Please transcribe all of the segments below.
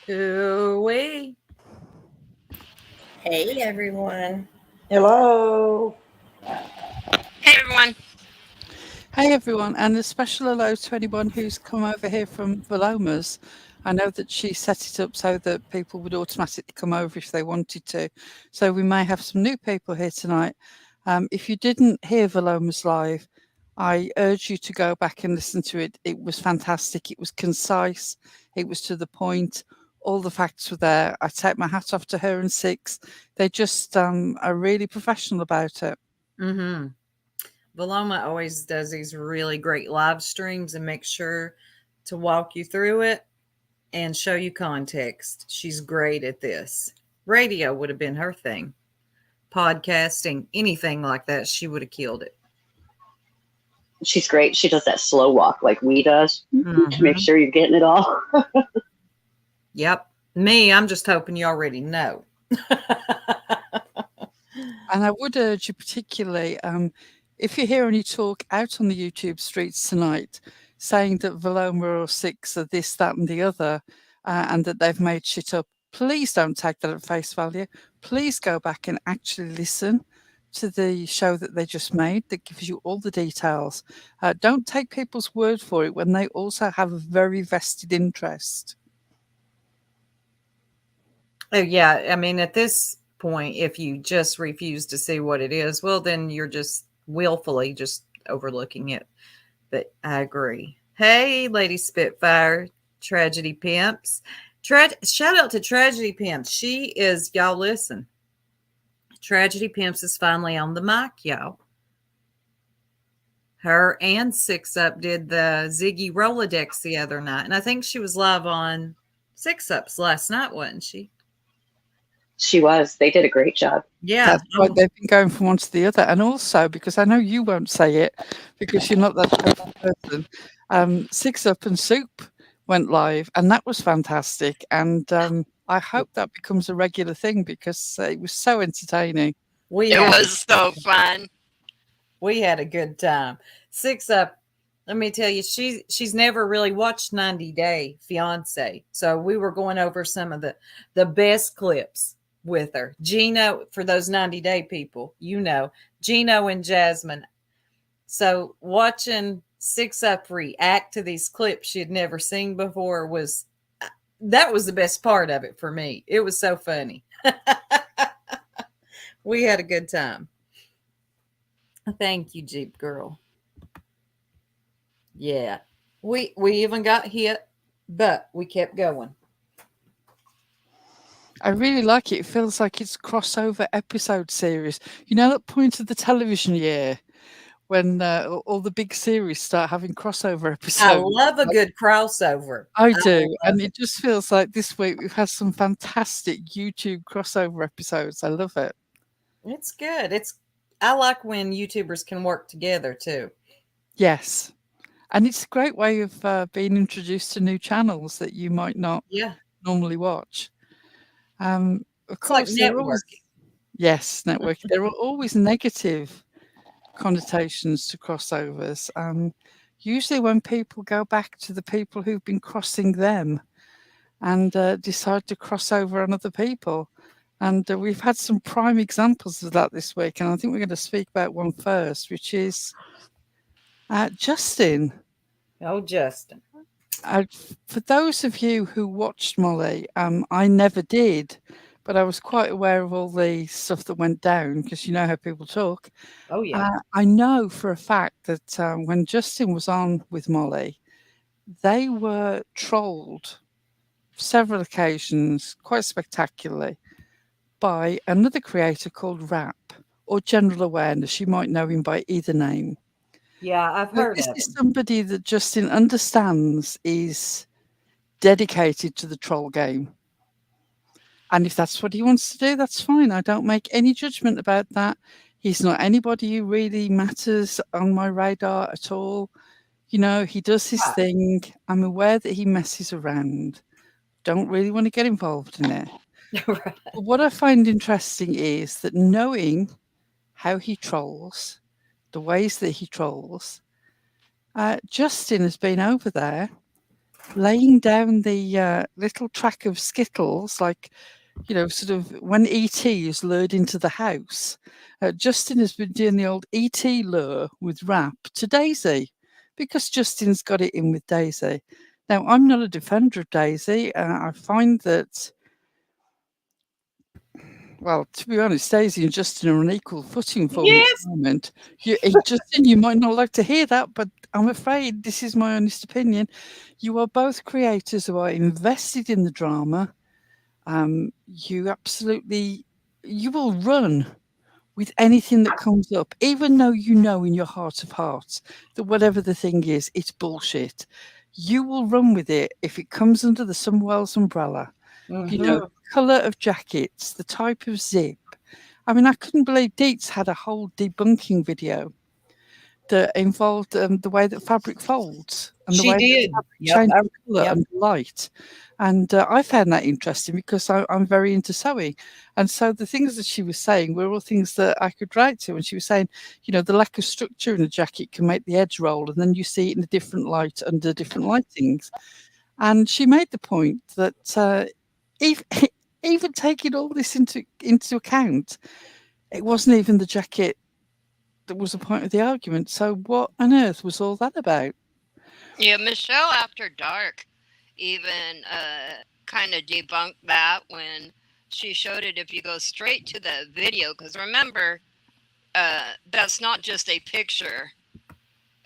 Ooh-wee. Hey everyone. Hello. Hey everyone. Hey everyone, and a special hello to anyone who's come over here from Valoma's. I know that she set it up so that people would automatically come over if they wanted to. So we may have some new people here tonight. If you didn't hear Valoma's live, I urge you to go back and listen to it. It was fantastic. It was concise. It was to the point. All the facts were there. I take my hat off to her and Six. They just are really professional about it. Mm-hmm. Valoma always does these really great live streams and makes sure to walk you through it and show you context. She's great at this. Radio would have been her thing. Podcasting, anything like that, she would have killed it. She's great. She does that slow walk like we does to make sure you're getting it all. Yep. Me, I'm just hoping you already know. And I would urge you particularly, if you hear any talk out on the YouTube streets tonight saying that Valoma or Six are this, that and the other, and that they've made shit up, please don't take that at face value. Please go back and actually listen to the show that they just made that gives you all the details. Don't take people's word for it when they also have a very vested interest. Oh, yeah. I mean, at this point, if you just refuse to see what it is, well, then you're just willfully just overlooking it. But I agree. Hey, Lady Spitfire, Tragedy Pimps. Shout out to Tragedy Pimps. She is, y'all listen. Tragedy Pimps is finally on the mic, y'all. Her and Six Up did the Ziggy Rolodex the other night. And I think she was live on Six Up's last night, wasn't she? She was. They did a great job. Yeah. That's why they've been going from one to the other. And also, because I know you won't say it, because you're not that type of person, Six Up and Soup went live, and that was fantastic. And I hope that becomes a regular thing because it was so entertaining. It was so fun. We had a good time. Six Up, let me tell you, she's never really watched 90 Day Fiance. So we were going over some of the best clips with her. Gino, for those 90 Day people, you know, Gino and Jasmine. So watching Six Up react to these clips she had never seen before was the best part of it for me. It was so funny. We had a good time. Thank you, Jeep Girl. Yeah. We even got hit, but we kept going. I really like it. It feels like it's crossover episode series. You know that point of the television year when all the big series start having crossover episodes? I love a good crossover. I do. And it just feels like this week we've had some fantastic YouTube crossover episodes. I love it. It's good. I like when YouTubers can work together too. Yes. And it's a great way of being introduced to new channels that you might not normally watch. Of course, like networking. Yes, networking. There are always negative connotations to crossovers. Usually when people go back to the people who've been crossing them and decide to cross over on other people. And we've had some prime examples of that this week. And I think we're going to speak about one first, which is Justin. Oh, Justin. For those of you who watched Molly, I never did, but I was quite aware of all the stuff that went down because you know how people talk. Oh, yeah. I know for a fact that when Justin was on with Molly, they were trolled several occasions, quite spectacularly, by another creator called Rap or General Awareness. You might know him by either name. Yeah, I've heard of him. This is somebody that Justin understands is dedicated to the troll game. And if that's what he wants to do, that's fine. I don't make any judgment about that. He's not anybody who really matters on my radar at all. You know, he does his thing. I'm aware that he messes around. Don't really want to get involved in it. Right. But what I find interesting is that knowing how he trolls, the ways that he trolls, Justin has been over there laying down the little track of Skittles, like, sort of when E.T. is lured into the house. Justin has been doing the old E.T. lure with rap to Daisy, because Justin's got it in with Daisy. Now, I'm not a defender of Daisy. I find that, well, to be honest, Daisy and Justin are on equal footing for me at Yes. the moment. Justin, you might not like to hear that, but I'm afraid this is my honest opinion. You are both creators who are invested in the drama. You will run with anything that comes up, even though you know in your heart of hearts that whatever the thing is, it's bullshit. You will run with it if it comes under the Sunwell's umbrella. Mhm. Colour of jackets, the type of zip. I mean, I couldn't believe Dietz had a whole debunking video that involved the way that fabric folds and the She way that did. fabric Yep. changes colour Yep. and light. And I found that interesting because I'm very into sewing. And so the things that she was saying were all things that I could relate to. And she was saying, the lack of structure in a jacket can make the edge roll, and then you see it in a different light under different lightings. And she made the point that even, even taking all this into account, it wasn't even the jacket that was the point of the argument. So what on earth was all that about? Yeah, Michelle After Dark even kind of debunked that when she showed it. If you go straight to the video, because remember, that's not just a picture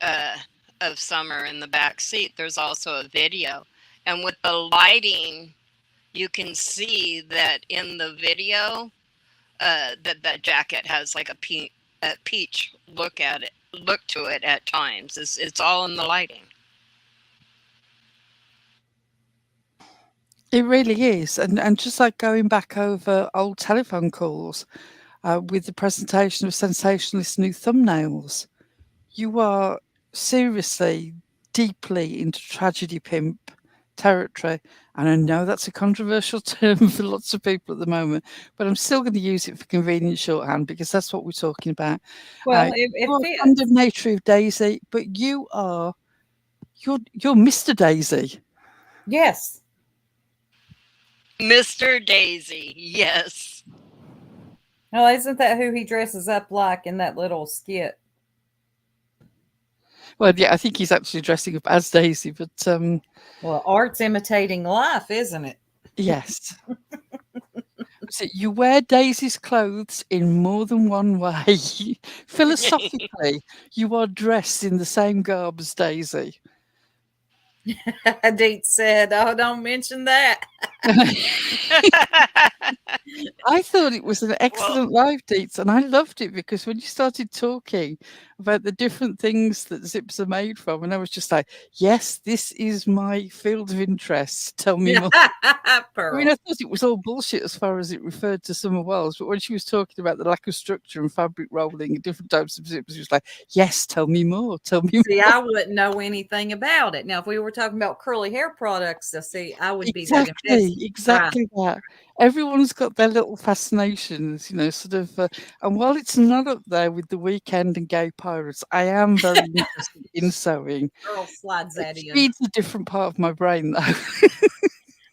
of Summer in the back seat. There's also a video, and with the lighting, you can see that in the video that jacket has like a peach look to it at times. It's all in the lighting. It really is. And just like going back over old telephone calls with the presentation of sensationalist new thumbnails, you are seriously deeply into tragedy pimp territory. And I know that's a controversial term for lots of people at the moment, but I'm still going to use it for convenient shorthand because that's what we're talking about. Well, You it are fits. condemnatory of Daisy, but you're Mr. Daisy. Yes. Mr. Daisy, yes. Well, isn't that who he dresses up like in that little skit? Well, yeah, I think he's actually dressing up as Daisy, but Well, art's imitating life, isn't it? yes. So you wear Daisy's clothes in more than one way. Philosophically, you are dressed in the same garb as Daisy. Deet said, "Oh, don't mention that." I thought it was an excellent live, Deets, and I loved it because when you started talking about the different things that zips are made from, and I was just like, yes, this is my field of interest. Tell me more. I mean, I thought it was all bullshit as far as it referred to Summer Wells, but when she was talking about the lack of structure and fabric rolling and different types of zips, she was like, yes, tell me more. Tell me See, more. I wouldn't know anything about it. Now, if we were talking about curly hair products, I would be that invested. Exactly that. Everyone's got their little fascinations, sort of. And while it's not up there with The Weekend and Gay Pirates, I am very interested in sewing. Girl slides that It in. feeds a different part of my brain, though.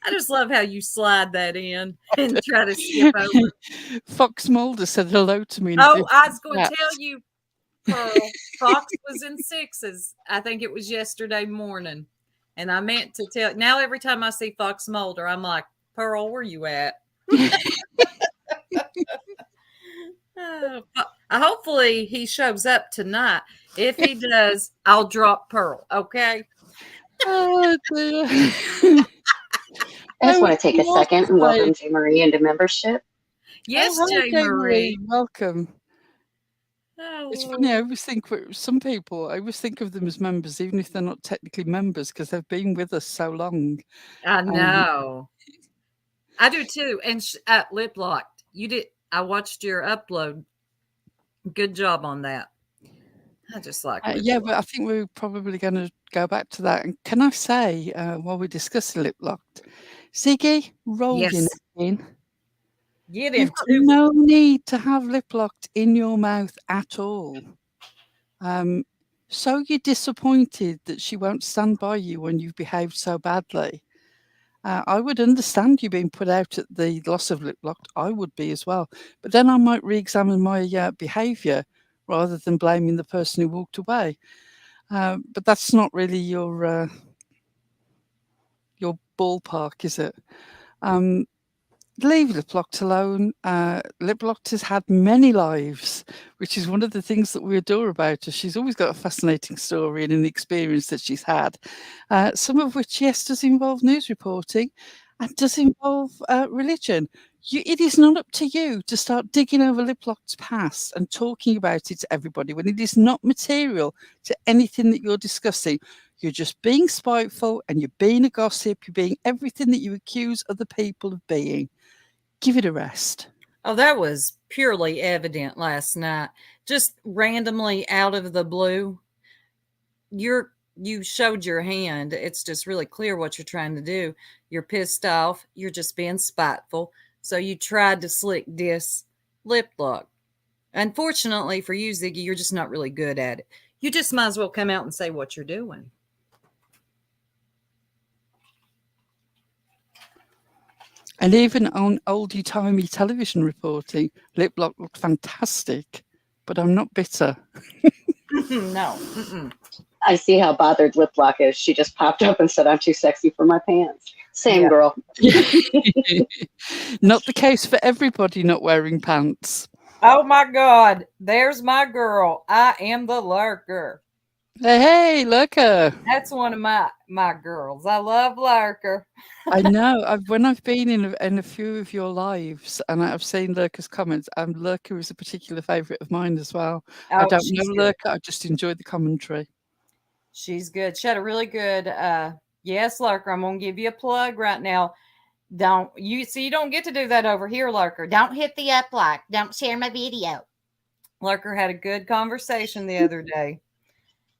I just love how you slide that in and try to skip over. Fox Mulder said hello to me. Oh, I was going to tell you, Pearl, Fox was in sixes. I think it was yesterday morning. And I meant to tell. Now, every time I see Fox Mulder, I'm like, Pearl, where you at? Hopefully he shows up tonight. If he does, I'll drop Pearl. Okay. Oh dear. I just want to take a second and welcome J. Marie into membership. Yes, J. Marie. Welcome. Oh, it's funny. I always think some people, I always think of them as members, even if they're not technically members, because they've been with us so long. I know. I do too. And Lip Locked, you did. I watched your upload. Good job on that. I just like yeah, but I think we're probably going to go back to that. And can I say, while we discuss Lip Locked, Ziggy, roll in. Get You've got no need to have Lip Locked in your mouth at all. So you're disappointed that she won't stand by you when you've behaved so badly. I would understand you being put out at the loss of lip lock. I would be as well. But then I might re-examine my behaviour rather than blaming the person who walked away. But that's not really your ballpark, is it? Leave Lip Locked alone. Lip Locked has had many lives, which is one of the things that we adore about her. She's always got a fascinating story and an experience that she's had, some of which, yes, does involve news reporting and does involve religion. It is not up to you to start digging over Lip Locked's past and talking about it to everybody when it is not material to anything that you're discussing. You're just being spiteful and you're being a gossip. You're being everything that you accuse other people of being. Give it a rest. Oh, that was purely evident last night. Just randomly out of the blue, you showed your hand. It's just really clear what you're trying to do. You're pissed off. You're just being spiteful. So you tried to slick diss Lip Lock. Unfortunately for you, Ziggy, you're just not really good at it. You just might as well come out and say what you're doing. And even on oldie-timey television reporting, Lip Lock looked fantastic, but I'm not bitter. No. Mm-mm. I see how bothered Lip Lock is. She just popped up and said, "I'm too sexy for my pants." Same girl. Not the case for everybody not wearing pants. Oh my God. There's my girl. I am the lurker. Hey, Lurker. That's one of my girls. I love Lurker. I know. When I've been in a few of your lives and I've seen Lurker's comments, Lurker is a particular favourite of mine as well. I don't know Lurker. I just enjoy the commentary. She's good. She had a really good, yes, Lurker. I'm going to give you a plug right now. You don't get to do that over here, Lurker. Don't hit the up like. Don't share my video. Lurker had a good conversation the other day,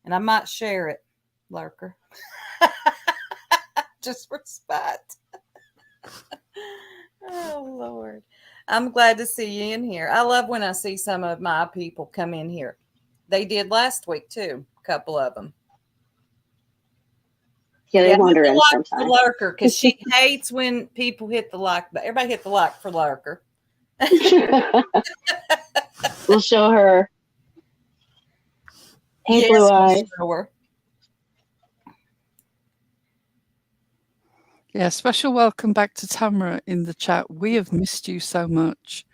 and I might share it, Lurker. Just for spite. Oh, Lord. I'm glad to see you in here. I love when I see some of my people come in here. They did last week, too. A couple of them. Yeah, they wander in sometimes. Lurker, because she hates when people hit the like button. Everybody hit the like for Lurker. We'll show her. Hey, yes, Blue Eyes. Yeah, special welcome back to Tamara in the chat. We have missed you so much.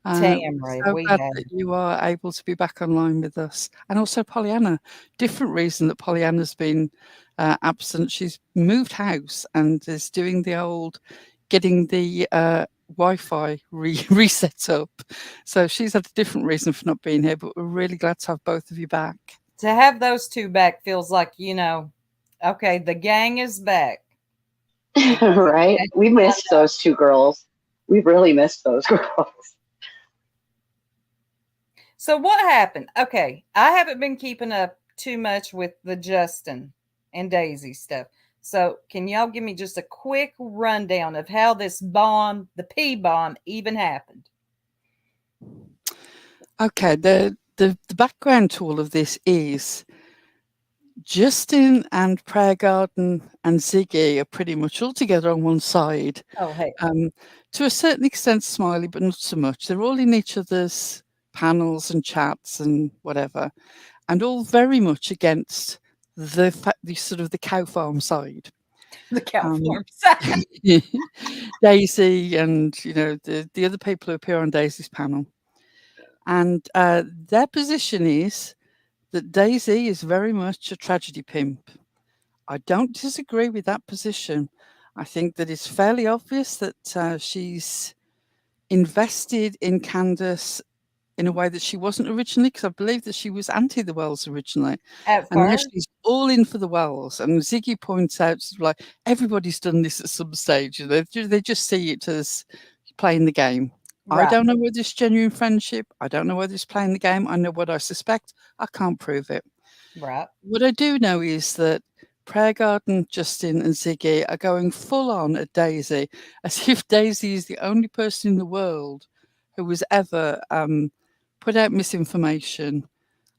Tamara, so glad that you are able to be back online with us. And also Pollyanna. Different reason that Pollyanna's been absent. She's moved house and is doing the old getting the Wi-Fi reset up. So she's had a different reason for not being here, but we're really glad to have both of you back. To have those two back feels like, okay, the gang is back. Right? We missed those two girls. We really missed those girls. So what happened? Okay, I haven't been keeping up too much with the Justin and Daisy stuff. So can y'all give me just a quick rundown of how this bomb, the P bomb, even happened? Okay, the background to all of this is Justin and Prayer Garden and Ziggy are pretty much all together on one side. Oh, hey. To a certain extent, Smiley, but not so much. They're all in each other's panels and chats and whatever, and all very much against the sort of the cow farm side. The cow farm side. Daisy and the other people who appear on Daisy's panel, and their position is that Daisy is very much a tragedy pimp. I don't disagree with that position. I think that it's fairly obvious that she's invested in Candace in a way that she wasn't originally, because I believe that she was anti the Wells originally. And now she's all in for the Wells. And Ziggy points out, sort of like, everybody's done this at some stage. They just see it as playing the game. Right. I don't know whether it's genuine friendship. I don't know whether it's playing the game. I know what I suspect. I can't prove it. Right. What I do know is that Prayer Garden, Justin and Ziggy are going full on at Daisy, as if Daisy is the only person in the world who was ever put out misinformation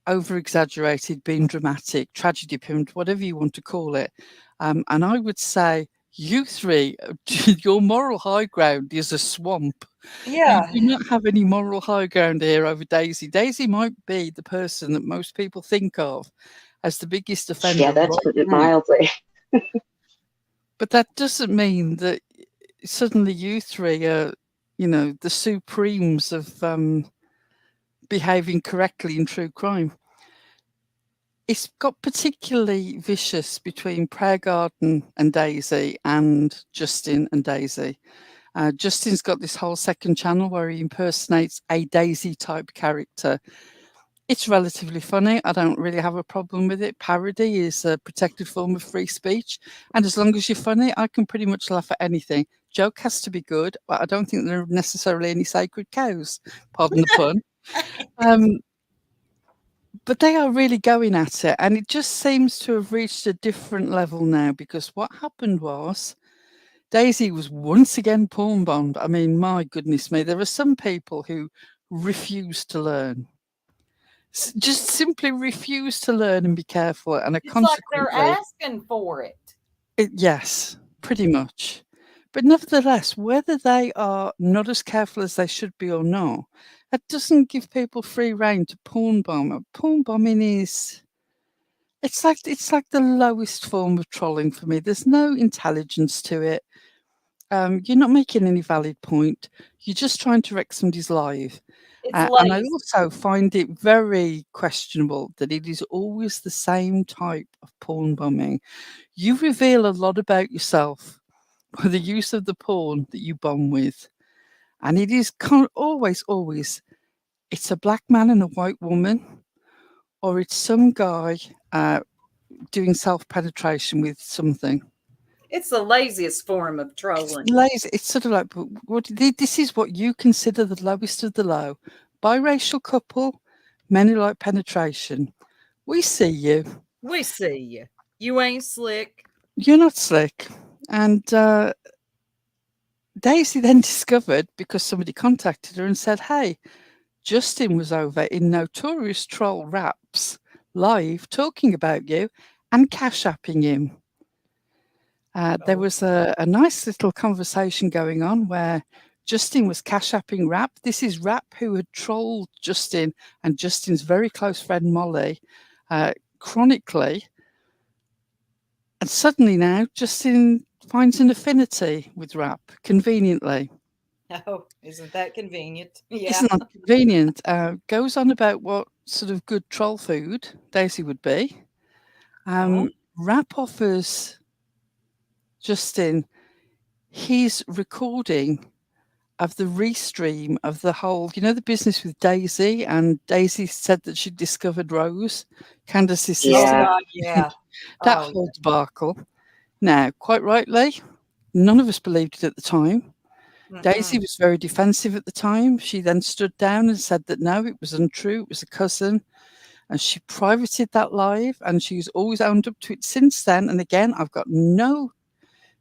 over-exaggerated, being dramatic, tragedy pinned, whatever you want to call it. And I would say, you three, your moral high ground is a swamp. Yeah. You do not have any moral high ground here over Daisy. Daisy might be the person that most people think of as the biggest offender. Yeah, that's putting it now. mildly. But that doesn't mean that suddenly you three are, the supremes of behaving correctly in true crime. It's got particularly vicious between Prayer Garden and Daisy and Justin and Daisy. Justin's got this whole second channel where he impersonates a Daisy type character. It's relatively funny. I don't really have a problem with it. Parody is a protected form of free speech. And as long as you're funny, I can pretty much laugh at anything. Joke has to be good, but I don't think there are necessarily any sacred cows. Pardon the pun. But they are really going at it. And it just seems to have reached a different level now, because what happened was Daisy was once again porn bombed. I mean, my goodness me, there are some people who refuse to learn. Just simply refuse to learn and be careful. And It's like they're asking for it. Yes, pretty much. But nevertheless, whether they are not as careful as they should be or not, that doesn't give people free rein to porn bomb. Porn bombing is... It's like the lowest form of trolling for me. There's no intelligence to it. You're not making any valid point. You're just trying to wreck somebody's life. And I also find it very questionable that it is always the same type of porn bombing. You reveal a lot about yourself by the use of the porn that you bomb with. And it is always, it's a black man and a white woman, or it's some guy doing self-penetration with something. It's the laziest form of trolling. It's lazy. It's sort of like, this is what you consider the lowest of the low. Biracial couple, men who like penetration. We see you. We see you. You ain't slick. You're not slick. And Daisy then discovered, because somebody contacted her and said, hey, Justin was over in Notorious Troll Raps live talking about you and cash-apping him. There was a nice little conversation going on where Justin was cash-apping Rap. This is Rap who had trolled Justin and Justin's very close friend Molly chronically. And suddenly now Justin finds an affinity with Rap, conveniently. Oh, isn't that convenient? Yeah. Isn't that convenient? Goes on about what sort of good troll food Daisy would be. Rap offers Justin his recording of the restream of the whole, the business with Daisy, and Daisy said that she discovered Rose, Candace's sister. Yeah. That whole debacle. Now, quite rightly, none of us believed it at the time. Daisy was very defensive at the time. She then stood down and said that no, it was untrue. It was a cousin. And she privated that live, and she's always owned up to it since then. And again, I've got no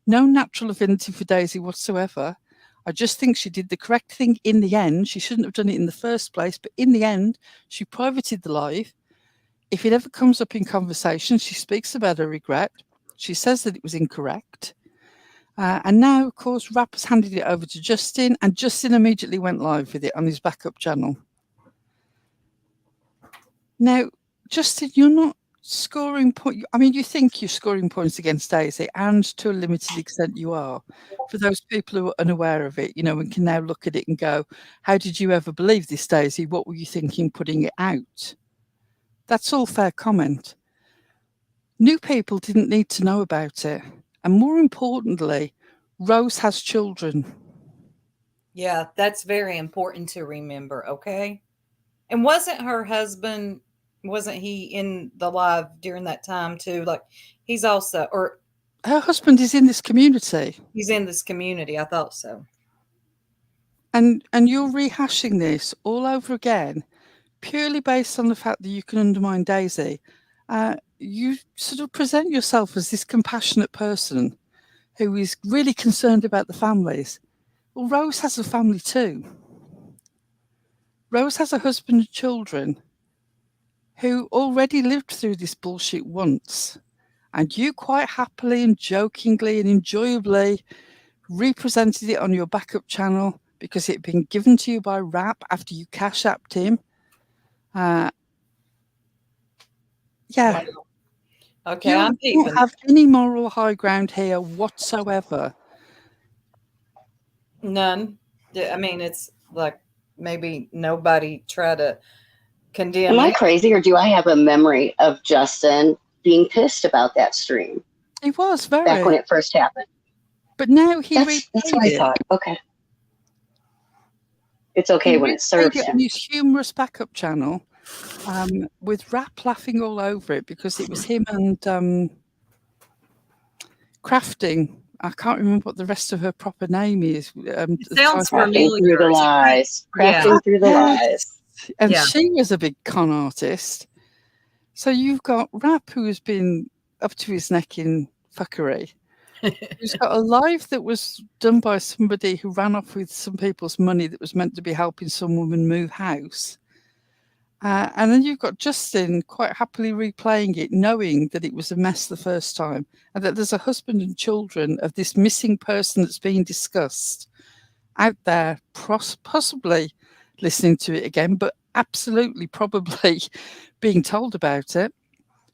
natural affinity for Daisy whatsoever. I just think she did the correct thing in the end. She shouldn't have done it in the first place, but in the end, she privated the live. If it ever comes up in conversation, she speaks about her regret. She says that it was incorrect. And now, of course, Rap has handed it over to Justin, and Justin immediately went live with it on his backup channel. Now, Justin, you're not scoring points. I mean, you think you're scoring points against Daisy, and to a limited extent you are. For those people who are unaware of it, and can now look at it and go, how did you ever believe this, Daisy? What were you thinking putting it out? That's all fair comment. New people didn't need to know about it. And more importantly, Rose has children. Yeah, that's very important to remember, okay? And wasn't he in the live during that time too? Like, he's also, or her husband is in this community. He's in this community. I thought so. And you're rehashing this all over again, purely based on the fact that you can undermine Daisy. You sort of present yourself as this compassionate person who is really concerned about the families. Well, Rose has a family too. Rose has a husband and children. who already lived through this bullshit once, and you quite happily and jokingly and enjoyably represented it on your backup channel because it had been given to you by Rap after you cash apped him. Yeah. Wow. Okay, You don't have any moral high ground here whatsoever. None. I mean, it's like maybe nobody try to condemn. Am I crazy, or do I have a memory of Justin being pissed about that stream? He was very. Back when it first happened. But now he That's what I thought. Okay. It's okay when it serves him. On his humorous backup channel, with Rap laughing all over it because it was him and Crafting. I can't remember what the rest of her proper name is. It sounds Crafting through the lies. Crafting through the lies. And she was a big con artist. So you've got Rap, who has been up to his neck in fuckery. Who's got a live that was done by somebody who ran off with some people's money that was meant to be helping some woman move house. And then you've got Justin quite happily replaying it, knowing that it was a mess the first time, and that there's a husband and children of this missing person that's being discussed out there, possibly listening to it again, but absolutely probably being told about it.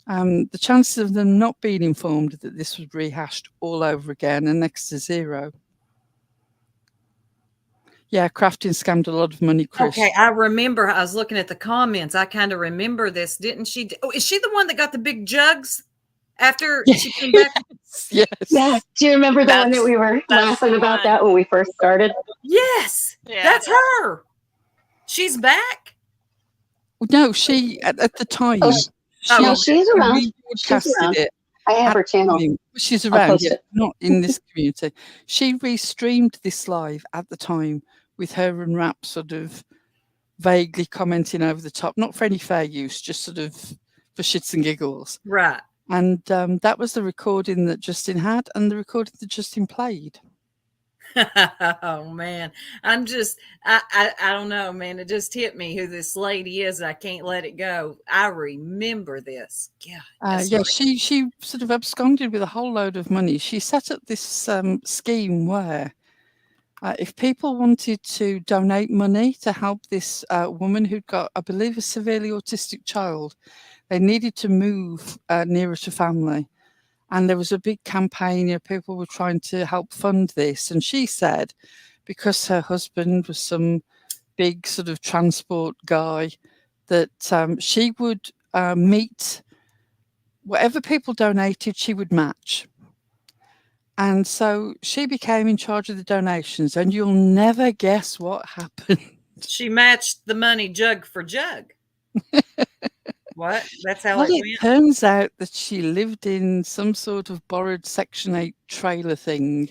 The chances of them not being informed that this was rehashed all over again are next to zero. Yeah, Crafting scammed a lot of money, Chris. Okay, I remember. I was looking at the comments. I kind of remember this, didn't she? Oh, is she the one that got the big jugs after she came back? Yes. Yeah. Do you remember the one that we were laughing about that when we first started? Yes. Yeah. That's her. She's back. No, she at the time. She's around. She's around. I have her channel. She's around, not in this community. She restreamed this live at the time with her and Rap sort of vaguely commenting over the top, not for any fair use, just sort of for shits and giggles. Right. And that was the recording that Justin had and the recording that Justin played. Oh man, I don't know, man. It just hit me who this lady is. I can't let it go. I remember this. Yeah, she sort of absconded with a whole load of money. She set up this scheme where if people wanted to donate money to help this woman who'd got, I believe, a severely autistic child, they needed to move nearer to family. And there was a big campaign, people were trying to help fund this. And she said, because her husband was some big sort of transport guy, that she would meet whatever people donated, she would match. And so she became in charge of the donations. And you'll never guess what happened. She matched the money jug for jug. What? That's how it went? It turns out that she lived in some sort of borrowed Section 8 trailer thing,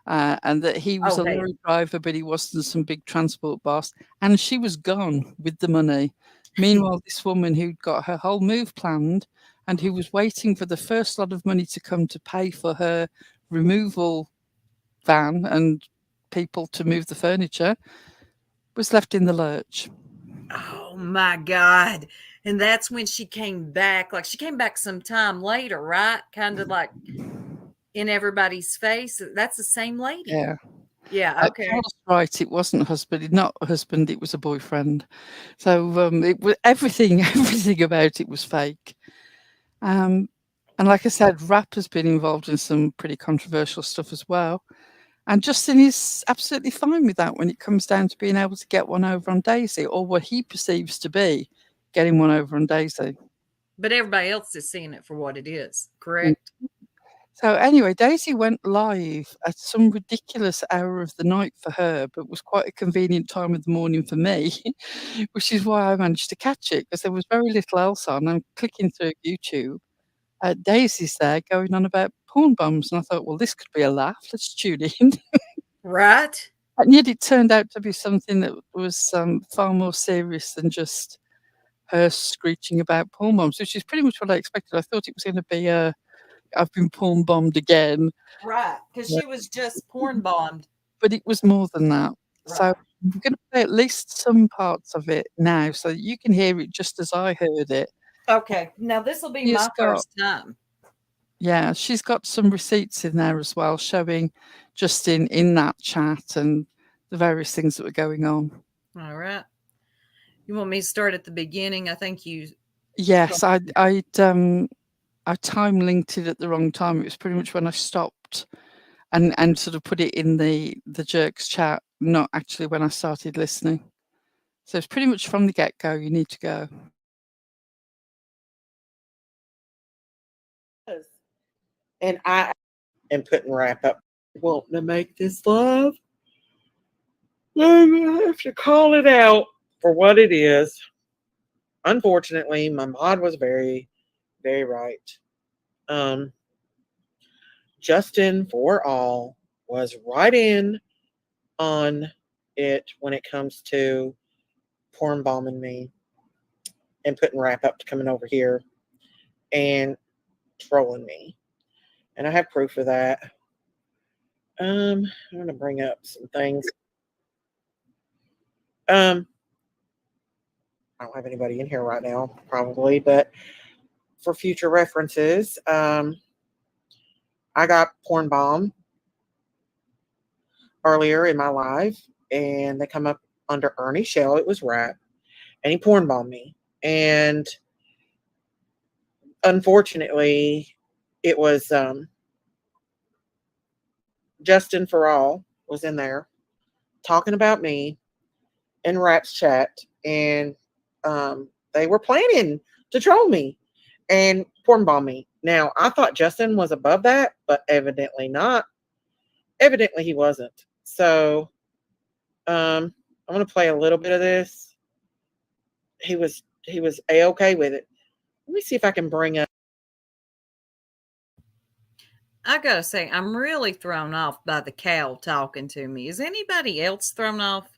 and that he was a lorry driver, but he wasn't some big transport boss. And she was gone with the money. Meanwhile, this woman who'd got her whole move planned and who was waiting for the first lot of money to come to pay for her removal van and people to move the furniture was left in the lurch. Oh my God. And that's when she came back. Like she came back some time later, right? Kind of like in everybody's face. That's the same lady. Yeah. Yeah. Okay. Carol's right. It wasn't a husband. Not a husband. It was a boyfriend. So it was everything about it was fake. And like I said, Rap has been involved in some pretty controversial stuff as well. And Justin is absolutely fine with that when it comes down to being able to get one over on Daisy, or what he perceives to be getting one over on Daisy. But everybody else is seeing it for what it is, correct? So anyway, Daisy went live at some ridiculous hour of the night for her, but was quite a convenient time of the morning for me, which is why I managed to catch it, because there was very little else on. I'm clicking through YouTube. Daisy's there going on about porn bombs, and I thought, well, this could be a laugh. Let's tune in. Right. And yet it turned out to be something that was far more serious than just her screeching about porn bombs, which is pretty much what I expected. I thought it was going to be I've been porn bombed again. Right, because she was just porn bombed. But it was more than that. Right. So I'm going to play at least some parts of it now so that you can hear it just as I heard it. Okay. Now this will be my first time. Yeah, she's got some receipts in there as well, showing Justin in that chat and the various things that were going on. All right. You want me to start at the beginning? I think you. Yes, I time linked it at the wrong time. It was pretty much when I stopped and sort of put it in the Jerks chat, not actually when I started listening. So it's pretty much from the get-go, you need to go. And I am putting wrap up. Wanting to make this love. I have to call it out for what it is. Unfortunately, my mod was very, very right. Justin for all was right in on it when it comes to porn bombing me and putting wrap up to coming over here and trolling me. And I have proof of that. I'm going to bring up some things. I don't have anybody in here right now, probably, but for future references, I got porn bombed earlier in my live, and they come up under Ernie Shell. It was rap, and he porn bombed me. And unfortunately, it was Justin for all was in there talking about me in Rap's chat, and they were planning to troll me and porn bomb me. Now, I thought Justin was above that, but evidently not. Evidently, he wasn't. So, I'm going to play a little bit of this. He was A-okay with it. Let me see if I can bring up. I gotta say, I'm really thrown off by the cow talking to me. Is anybody else thrown off?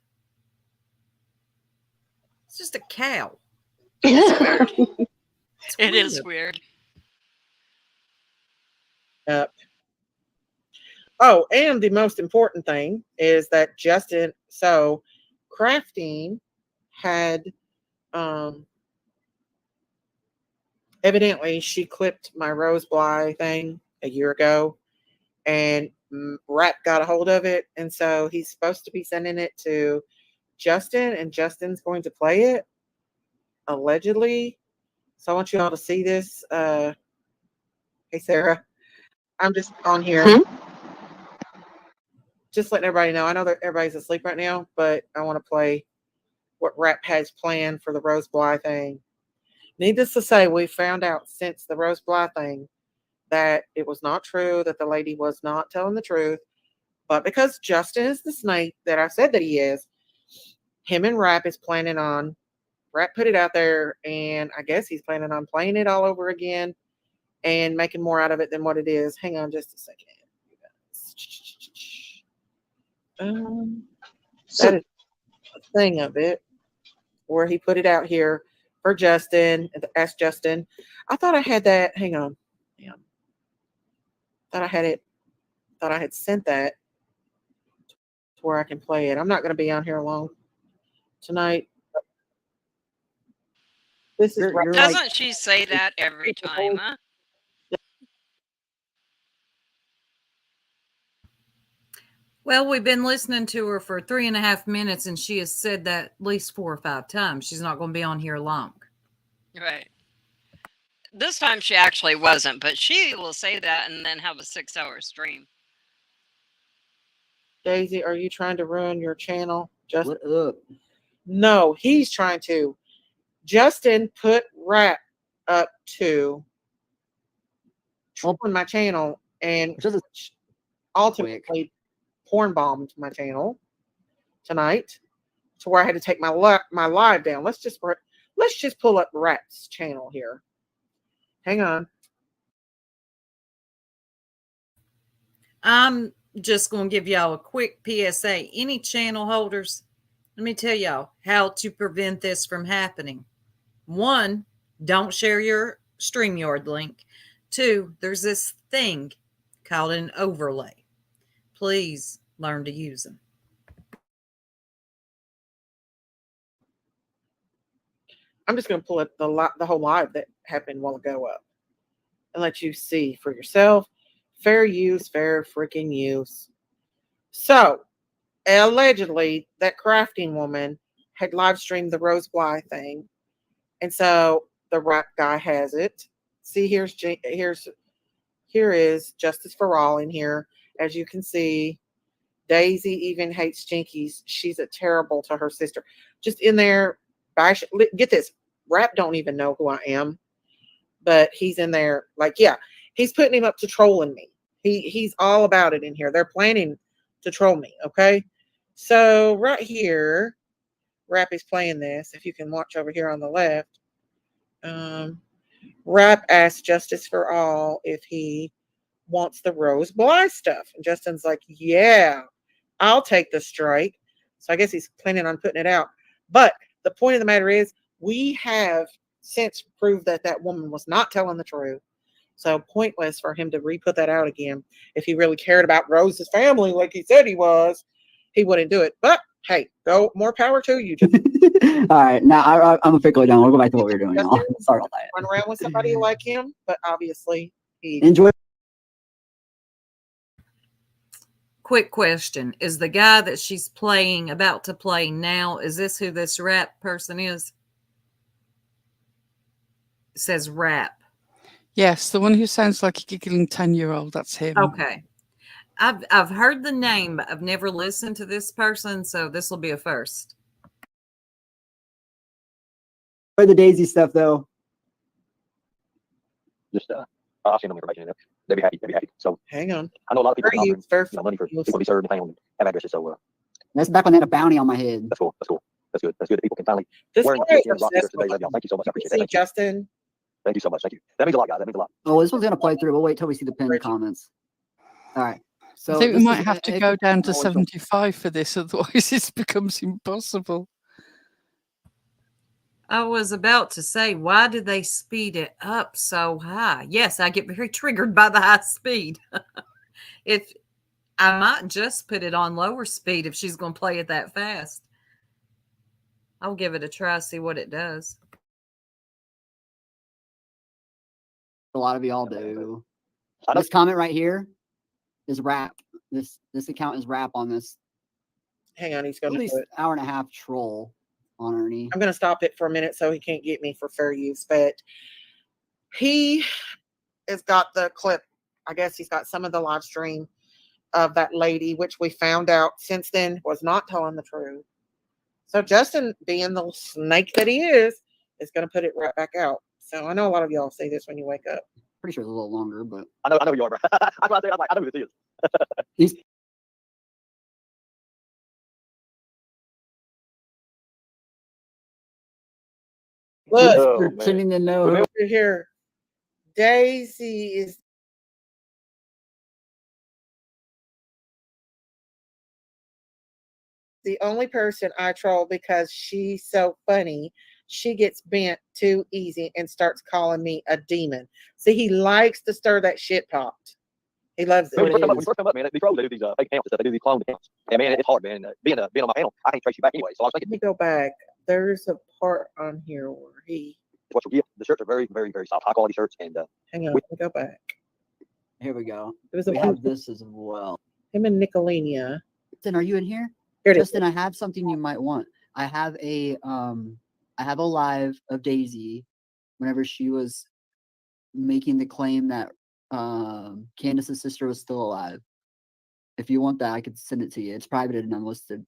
It's just a cow. It's weird. It's It weird. is weird. Oh, and the most important thing is that Justin, so Crafting had, evidently she clipped my Rose Bly thing a year ago, and Rap got a hold of it, and so he's supposed to be sending it to Justin, and Justin's going to play it, allegedly. So I want you all to see this. Hey, Sarah. I'm just on here. Just letting everybody know. I know that everybody's asleep right now, but I want to play what Rap has planned for the Rose Bly thing. Needless to say, we found out since the Rose Bly thing that it was not true, that the lady was not telling the truth. But because Justin is the snake that I said that he is, him and Rap is planning on, Rap put it out there, and I guess he's planning on playing it all over again and making more out of it than what it is. Hang on just a second. That is a thing of it where he put it out here for Justin, ask Justin. I thought I had that. Hang on. Thought I had it. Thought I had sent that to where I can play it. I'm not going to be on here long tonight. This is right. Doesn't she say that every time, huh? Well, we've been listening to her for 3.5 minutes, and she has said that at least 4 or 5 times. She's not going to be on here long. Right. This time she actually wasn't, but she will say that and then have a 6-hour stream. Daisy, are you trying to ruin your channel? What up? No, he's trying to. Justin put Rap up to trolling my channel and ultimately porn bombed my channel tonight to where I had to take my live down. Let's just pull up Rap's channel here. Hang on. I'm just going to give y'all a quick PSA. Any channel holders, let me tell y'all how to prevent this from happening. 1, don't share your StreamYard link. 2, there's this thing called an overlay. Please learn to use them. I'm just going to pull up the whole live that happened a while ago up and let you see for yourself. Fair use, fair freaking use. So, allegedly, that crafting woman had live streamed the Rose Bly thing. And so the rap guy has it. See, here is Justice for All in here. As you can see, Daisy even hates Jinkies. She's a terrible to her sister. Just in there, get this. Rap don't even know who I am, but he's in there like, yeah, he's putting him up to trolling me. He's all about it in here. They're planning to troll me, okay? So right here, Rap is playing this. If you can watch over here on the left, Rap asks Justice for All if he wants the Rose Bly stuff. And Justin's like, yeah, I'll take the strike. So I guess he's planning on putting it out. But the point of the matter is, we have since proved that that woman was not telling the truth. So pointless for him to re-put that out again. If he really cared about Rose's family like he said he was, he wouldn't do it. But hey, go, more power to you. All right, now I'm officially done. We'll go back to what we were doing. Y'all. Sorry about that. Run around with somebody like him, but obviously he Enjoy. Quick question. Is the guy that she's about to play now, is this who this rap person is? It says rap. Yes, the one who sounds like a giggling 10-year-old. That's him. Okay. I've heard the name, but I've never listened to this person, so this will be a first. For the Daisy stuff, though. Just I'll send them information. They'd be happy. So hang on. I know a lot of people Fair use, fair money for use. people to be served and they don't have addresses. So That's back when they had a bounty on my head. that's cool. That's good that people can finally This wear guy the is rock obsessed today. with Y'all. Thank you so much. I appreciate see that. Justin. Thank you so much. Thank you. That means a lot, guys. That means a lot. Oh, this one's gonna play through. We'll wait till we see the pinned comments. All right. So I think we this might is- have to it- go down to always 75 for this, otherwise it becomes impossible. I was about to say, why did they speed it up so high? Yes, I get very triggered by the high speed. If I might just put it on lower speed if she's going to play it that fast. I'll give it a try, see what it does. A lot of y'all do. I know. This comment right here is rap. This account is rap on this. Hang on, he's At going to least do it. hour and a half troll on Ernie. I'm going to stop it for a minute so he can't get me for fair use. But he has got the clip. I guess he's got some of the live stream of that lady, which we found out since then was not telling the truth. So Justin, being the snake that he is going to put it right back out. So I know a lot of y'all say this when you wake up. Pretty sure it's a little longer, but I know you are, bro. That's what I said. I'm like, I know who this is. these Look, Oh, you're man. pretending to know. Remember- over here, Daisy is the only person I troll because she's so funny. She gets bent too easy and starts calling me a demon. See, he likes to stir that shit pot. He loves it. When you What first come up, man, these trolls, they do these fake accounts and stuff. They do these clone accounts. And man, it's hard, man. Being on my panel, I can't trace you back anyway. So I was Let thinking, me go back. There's a part on here where he. what you get. The shirts are very, very, very soft, high quality shirts. And Hang on, let me go back. Here we go. It was a We have this as well. him and Nicolina. Justin, are you in here? Here it is. Justin, I have something you might want. I have a live of Daisy whenever she was making the claim that Candace's sister was still alive. If you want that, I could send it to you. It's private and unlisted.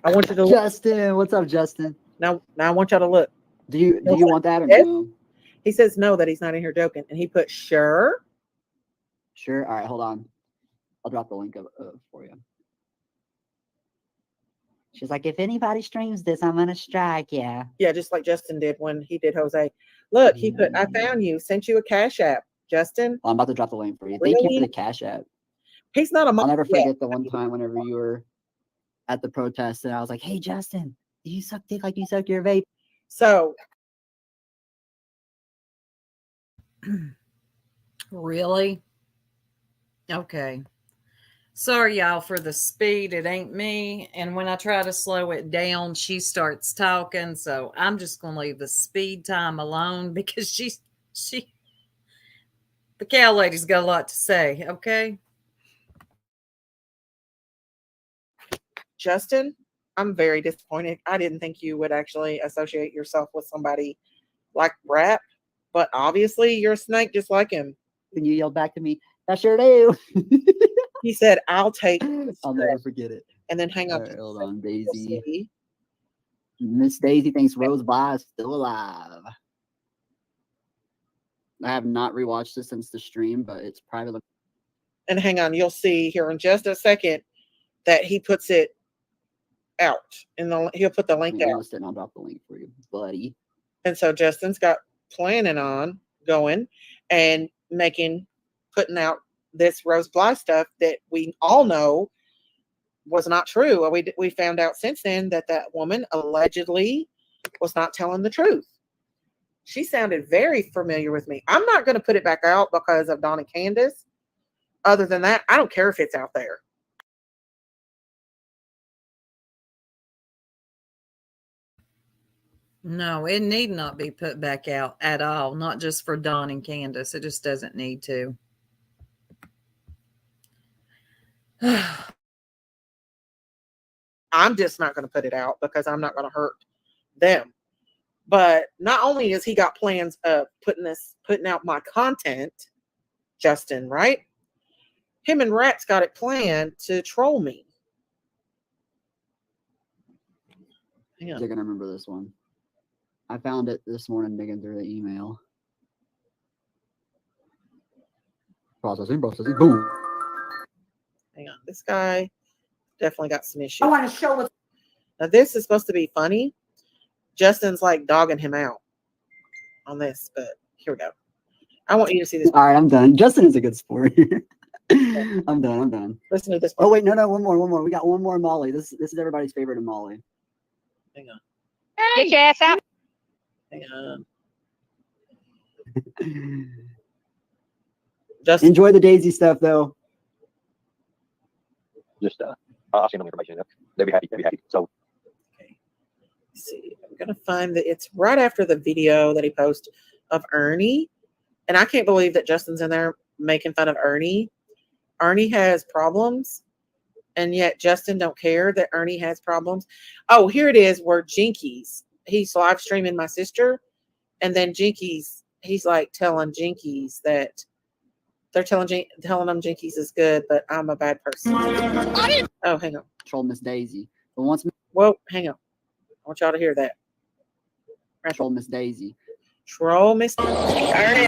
I want you to look. Justin, what's up, Justin? Now I want y'all to look. Do you want that or Yes. no? He says no, that he's not in here joking, and he put sure. Sure. All right, hold on. I'll drop the link for you. She's like, if anybody streams this, I'm gonna strike. Yeah. Yeah, just like Justin did when he did Jose. Look, he put, I found you, sent you a Cash App. Justin, I'm about to drop the link for you. Thank you Really? for the Cash App. he's not a I'll mom never yet. forget the one time whenever you were at the protest and I was like, hey, Justin, do you suck dick like you suck your vape? So Really? Okay. Sorry, y'all, for the speed. It ain't me. And when I try to slow it down, she starts talking. So I'm just going to leave the speed time alone because the cow lady's got a lot to say. Okay. Justin, I'm very disappointed. I didn't think you would actually associate yourself with somebody like Rap, but obviously you're a snake just like him. And you yelled back to me, I sure do. He said, I'll take I'll never forget it. and then hang up. All right, hold on, Daisy. Miss Daisy thinks Rose Bly is still alive. I have not rewatched this since the stream, but it's private. And hang on, you'll see here in just a second that he puts it out. He'll put the link out. And I'll drop the link for you, buddy. And so Justin's got planning on going and putting out this Rose Bly stuff that we all know was not true. We found out since then that woman allegedly was not telling the truth. She sounded very familiar with me. I'm not going to put it back out because of Don and Candace. Other than that, I don't care if it's out there. No, it need not be put back out at all. Not just for Don and Candace. It just doesn't need to. I'm just not going to put it out because I'm not going to hurt them. But not only has he got plans of putting out my content, Justin, right? Him and Rat's got it planned to troll me. Hang on. You're going to remember this one. I found it this morning digging through the email. Processing, boom. Hang on. This guy definitely got some issues. I want to show what. Now, this is supposed to be funny. Justin's like dogging him out on this, but here we go. I want you to see this. All right, I'm done. Justin is a good sport. I'm done. Listen to this. Oh, wait, no, one more. We got one more Molly. This is everybody's favorite of Molly. Hang on. Get your ass out. Hang on. Justin. Enjoy the Daisy stuff, though. Just I'll send them information. They'll be happy. So Okay. Let's see, I'm gonna find that it's right after the video that he posted of Ernie, and I can't believe that Justin's in there making fun of Ernie. Ernie has problems, and yet Justin don't care that Ernie has problems. Oh, here it is where Jinkies, he's live streaming my sister, and then Jinkies, he's like telling Jinkies that they're telling them Jinkies is good, but I'm a bad person. Oh, hang on. Troll Miss Daisy. But once Whoa, hang on. I want y'all to hear that. Troll Miss Daisy. Troll Miss Daisy.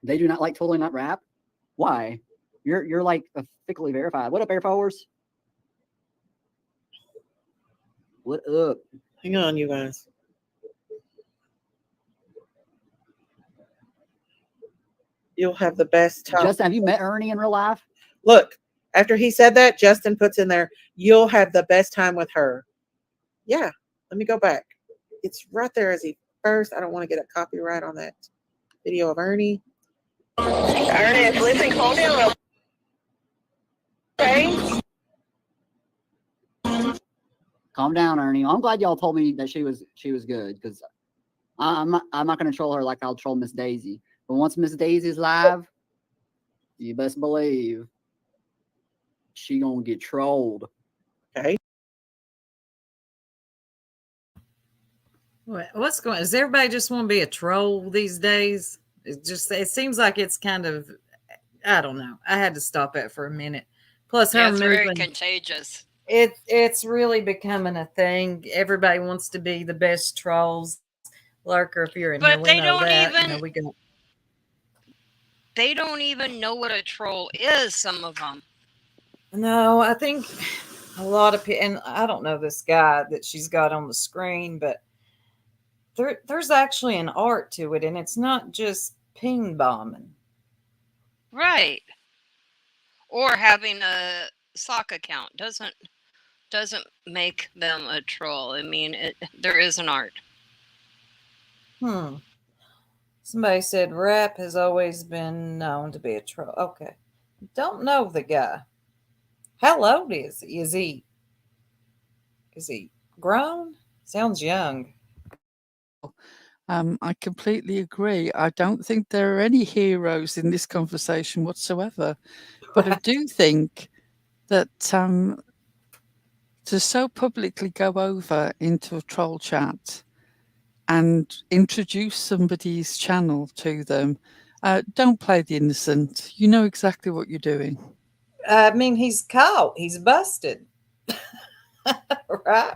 They do not like Totally Not Rap. Why? You're like officially verified. What up, Air Force? What up? Hang on, you guys. You'll have the best time. Justin, have you met Ernie in real life? Look, after he said that, Justin puts in there, you'll have the best time with her. Yeah, let me go back. It's right there as he first. I don't want to get a copyright on that video of Ernie. Ernie is listening. Calm down. Okay. Calm down, Ernie. I'm glad y'all told me that she was good because I'm not gonna troll her like I'll troll Miss Daisy. But once Miss Daisy's live, you best believe she gonna get trolled. Okay. What's going? Does everybody just want to be a troll these days? It seems like it's kind of, I don't know. I had to stop it for a minute. Plus, her It's very moving, contagious. it's really becoming a thing. Everybody wants to be the best trolls. Lurker, if you're in here, But we they know don't that. even- You know, we go. They don't even know what a troll is, some of them. No, I think a lot of people, and I don't know this guy that she's got on the screen, but there's actually an art to it, and it's not just ping bombing. Right. Or having a sock account doesn't make them a troll. I mean, there is an art. Somebody said Rap has always been known to be a troll. Okay. Don't know the guy. How old is he? Is he grown? Sounds young. I completely agree. I don't think there are any heroes in this conversation whatsoever. But I do think that to so publicly go over into a troll chat and introduce somebody's channel to them, don't play the innocent. You know exactly what you're doing. I mean, he's caught. He's busted. Right?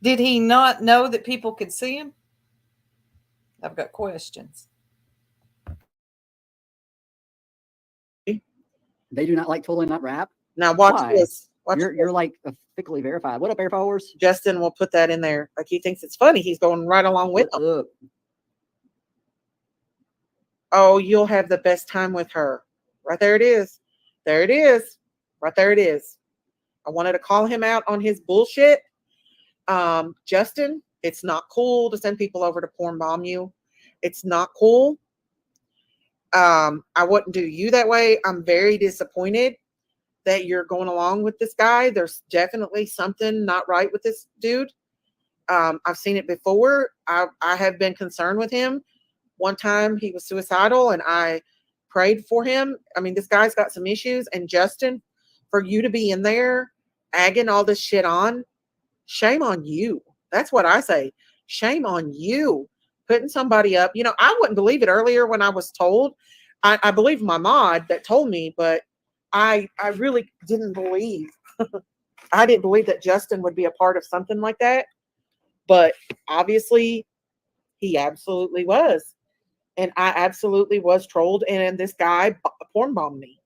Did he not know that people could see him? I've got questions. They do not like totally not rap. Now watch Why? this. Watch You're like officially verified. What up, Air Force? Justin will put that in there. Like he thinks it's funny. He's going right along with What's them. up? Oh, you'll have the best time with her. Right there it is. There it is. Right there it is. I wanted to call him out on his bullshit. Justin, it's not cool to send people over to porn bomb you. It's not cool. I wouldn't do you that way. I'm very disappointed that you're going along with this guy. There's definitely something not right with this dude. I've seen it before. I have been concerned with him. One time he was suicidal and I prayed for him. I mean, this guy's got some issues. And Justin, for you to be in there agging all this shit on, shame on you. That's what I say. Shame on you. Putting somebody up. You know, I wouldn't believe it earlier when I was told. I believe my mod that told me, but I really didn't believe. I didn't believe that Justin would be a part of something like that. But obviously, he absolutely was. And I absolutely was trolled. And this guy porn bombed me.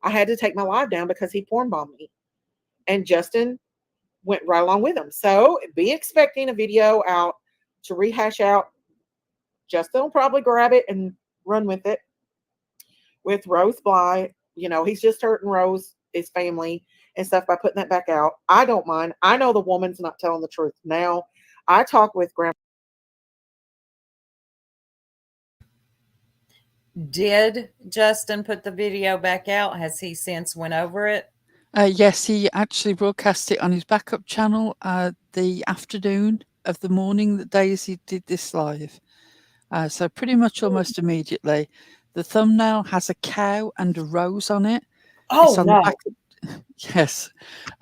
I had to take my live down because he porn bombed me. And Justin went right along with him. So be expecting a video out to rehash out. Justin will probably grab it and run with it. With Rose Bly, you know, he's just hurting Rose, his family, and stuff by putting that back out. I don't mind. I know the woman's not telling the truth. Now, I talk with Grandma. Did Justin put the video back out? Has he since went over it? Yes, he actually broadcast it on his backup channel the afternoon of the morning that Daisy did this live. So pretty much almost immediately. The thumbnail has a cow and a rose on it. Oh, on no. the backup, yes.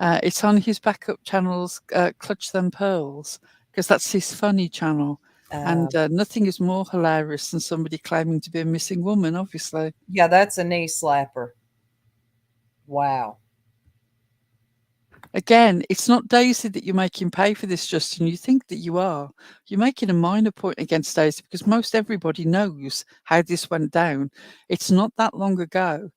It's on his backup channel's Clutch Them Pearls, because that's his funny channel. And nothing is more hilarious than somebody claiming to be a missing woman, obviously. Yeah, that's a knee slapper. Wow. Again, it's not Daisy that you're making pay for this, Justin. You think that you are. You're making a minor point against Daisy because most everybody knows how this went down. It's not that long ago.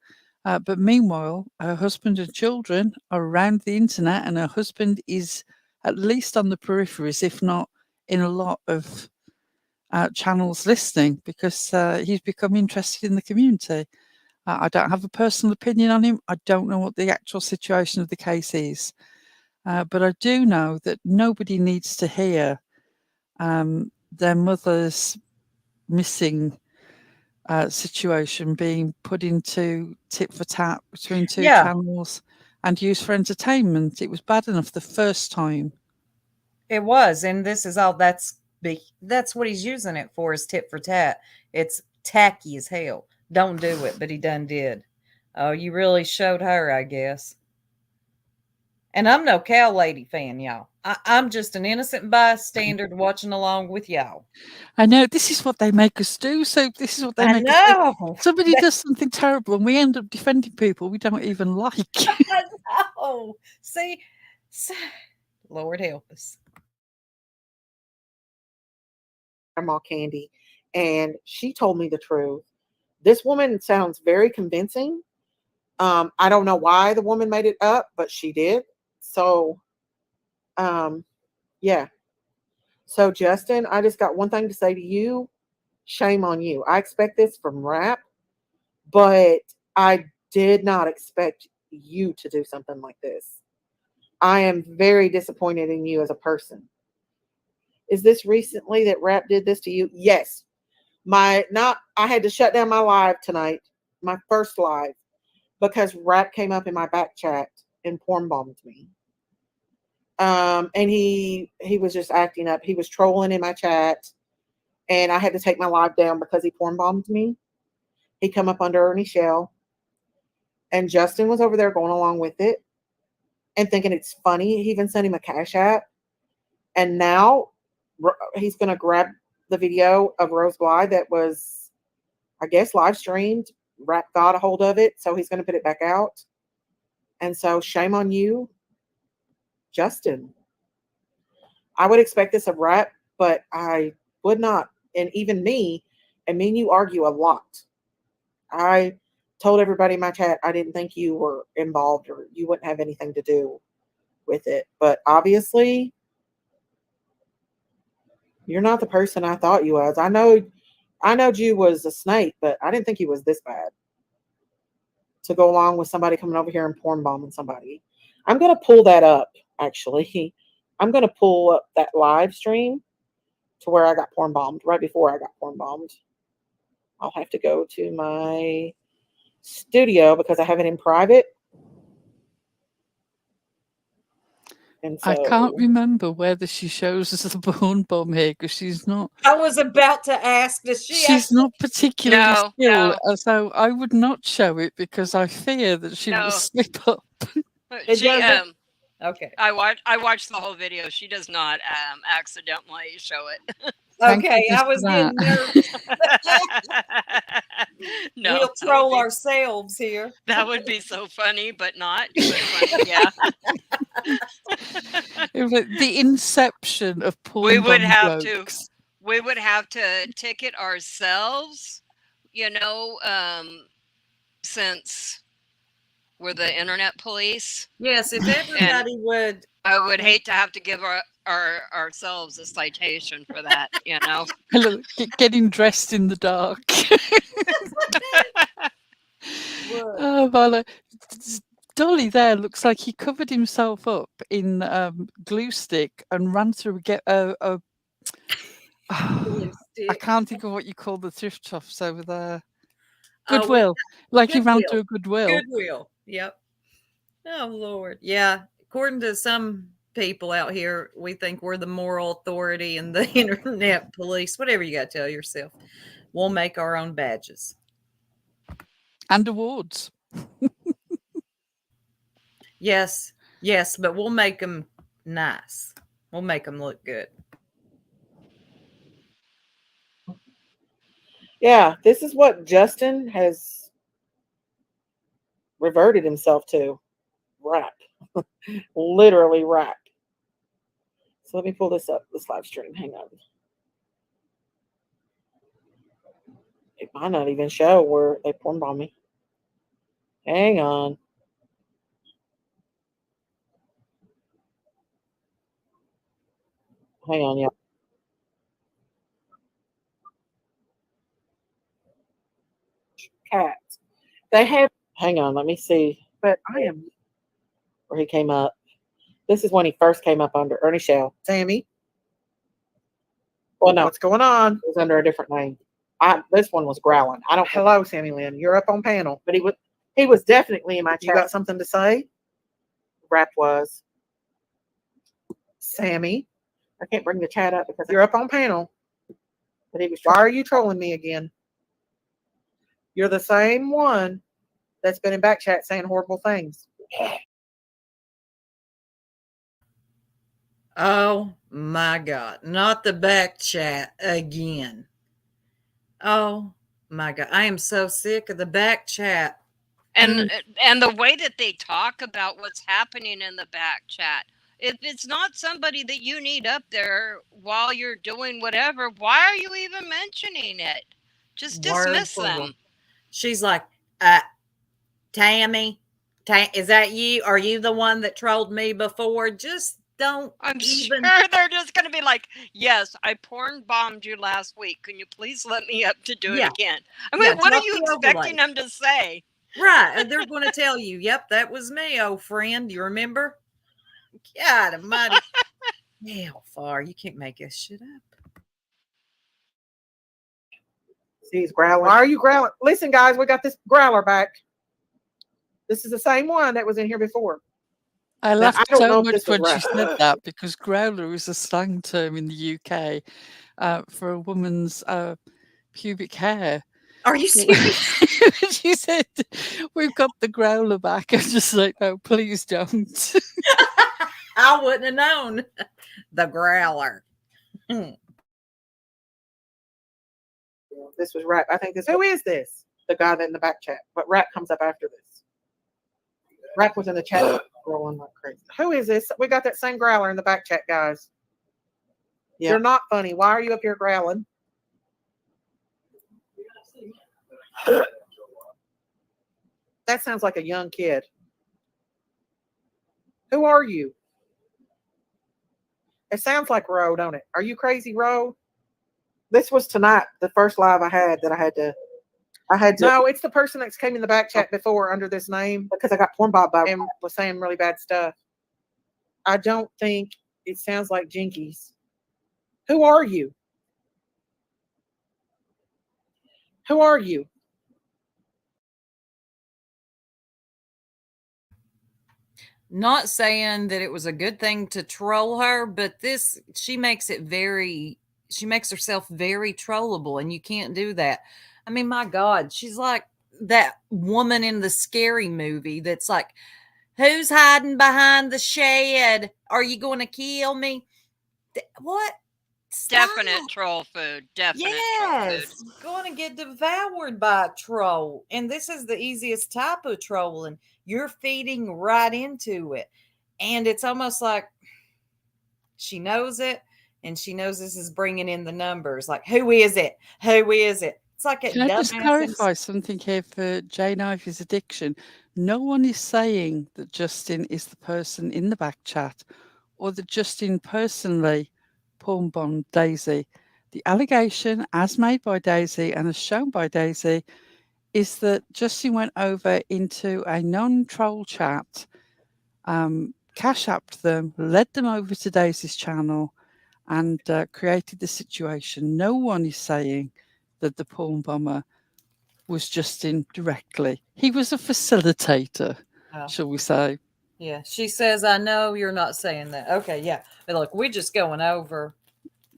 But meanwhile, her husband and children are around the internet, and her husband is at least on the peripheries, if not in a lot of channels listening, because he's become interested in the community. I don't have a personal opinion on him. I don't know what the actual situation of the case is. But I do know that nobody needs to hear their mother's missing situation being put into tit for tat between two channels and used for entertainment. It was bad enough the first time. It was, and this is all that's what he's using it for, is tit for tat. It's tacky as hell. Don't do it, but he done did. Oh, you really showed her, I guess. And I'm no cow lady fan, y'all. I'm just an innocent bystander watching along with y'all. I know, this is what they make us do. So this is what they make us do. Somebody does something terrible and we end up defending people we don't even like. I know. See, Lord help us. Grandma Candy, and she told me the truth. This woman sounds very convincing. I don't know why the woman made it up, but she did. So, yeah. So, Justin, I just got one thing to say to you. Shame on you. I expect this from rap, but I did not expect you to do something like this. I am very disappointed in you as a person. Is this recently that rap did this to you? Yes. I had to shut down my live tonight, my first live, because Rap came up in my back chat and porn bombed me. And he was just acting up. He was trolling in my chat, and I had to take my live down because he porn bombed me. He come up under Ernie Shell, and Justin was over there going along with it and thinking it's funny. He even sent him a Cash App, and now he's going to grab the video of Rose Bly that was, I guess, live streamed. Rap got a hold of it, so he's going to put it back out. And so shame on you, Justin. I would expect this of Rap, but I would not. And even me, and me and you argue a lot. I told everybody in my chat I didn't think you were involved or you wouldn't have anything to do with it. But obviously, you're not the person I thought you was. I know you was a snake, but I didn't think he was this bad. To go along with somebody coming over here and porn bombing somebody. I'm going to pull that up, actually. I'm going to pull up that live stream to where I got porn bombed, right before I got porn bombed. I'll have to go to my studio because I have it in private. And so, I can't remember whether she shows us the porn bomb here because she's not. I was about to ask, does she? She's not particularly No, still, no. so I would not show it because I fear that she No. will slip up. It She doesn't- Okay. I watched the whole video. She does not accidentally show it. Thank Okay, goodness I was for getting that. nervous. No, We'll that would troll be- ourselves here. That would be so funny, but not. But funny, yeah. It was the inception of porn We would bomb have jokes. We would have to ticket ourselves, since we're the internet police. Yes, if everybody would. I would hate to have to give ourselves a citation for that, Hello, getting dressed in the dark. Oh, Viola. Dolly there looks like he covered himself up in glue stick and ran through I can't think of what you call the thrift shops over there. Goodwill. He ran through a Goodwill. Goodwill. Yep. Oh, Lord. Yeah. According to some people out here, we think we're the moral authority and the internet police, whatever you got to tell yourself. We'll make our own badges. And awards. Yes, but we'll make them nice. We'll make them look good. Yeah, this is what Justin has reverted himself to. Rap. Literally rap. So let me pull this up, this live stream. Hang on. It might not even show where they porn bomb me. Hang on. Hang on, yeah. Cats. They have, hang on, let me see. But I am where he came up. This is when he first came up under Ernie Shell. Sammy. Well, no, what's going on? It was under a different name. This one was growling. I don't. Hello, Sammy Lynn. You're up on panel, but he was definitely in my chat. You got something to say? Rap was. Sammy, I can't bring the chat up because you're up on panel. But he was. Why are you trolling me again? You're the same one that's been in back chat saying horrible things. Oh my God. Not the back chat again. Oh my God. I am so sick of the back chat. And the way that they talk about what's happening in the back chat. If it's not somebody that you need up there while you're doing whatever, why are you even mentioning it? Just dismiss them. She's like, Tammy, is that you? Are you the one that trolled me before? Just don't. I'm sure they're just going to be like, yes, I porn bombed you last week. Can you please let me up to do it again? I mean, what are you expecting them to say? Right. They're going to tell you, yep, that was me, old friend. You remember? God almighty. Hell far. You can't make this shit up. See, he's growling. Why are you growling? Listen, guys, we got this growler back. This is the same one that was in here before. I Now, laughed I don't so know if much this was when she right. said that because growler is a slang term in the UK for a woman's pubic hair. Are you serious? She said, "We've got the growler back." I'm just like, "Oh, please don't." I wouldn't have known. The growler. This was Rap. I think this. Who is this? The guy that in the back chat. But Rap comes up after this. Rap was in the chat rolling like crazy. Who is this? We got that same growler in the back chat, guys. Yeah. You're not funny. Why are you up here growling? That sounds like a young kid. Who are you? It sounds like Ro, don't it? Are you crazy, Ro? This was tonight, the first live I had that I had to. No, it's the person that came in the back chat before under this name because I got porn bob by and was saying really bad stuff. I don't think it sounds like Jinkies. Who are you? Who are you? Not saying that it was a good thing to troll her, but she makes herself very trollable, and you can't do that. I mean, my God, she's like that woman in the Scary Movie that's like, who's hiding behind the shed? Are you going to kill me? What? Stop. Definite troll food. Definite Yes, troll food. going to get devoured by a troll. And this is the easiest type of trolling. You're feeding right into it. And it's almost like she knows it, and she knows this is bringing in the numbers. Like, who is it? Who is it? It's like Can I just clarify something here for Jane Ivy's addiction? No one is saying that Justin is the person in the back chat or that Justin personally porn bombed Daisy. The allegation, as made by Daisy and as shown by Daisy, is that Justin went over into a non-troll chat, cash apped them, led them over to Daisy's channel, and created the situation. No one is saying that the porn bomber was Justin directly. He was a facilitator, shall we say. Yeah, she says, I know you're not saying that. Okay, yeah. But look, we're just going over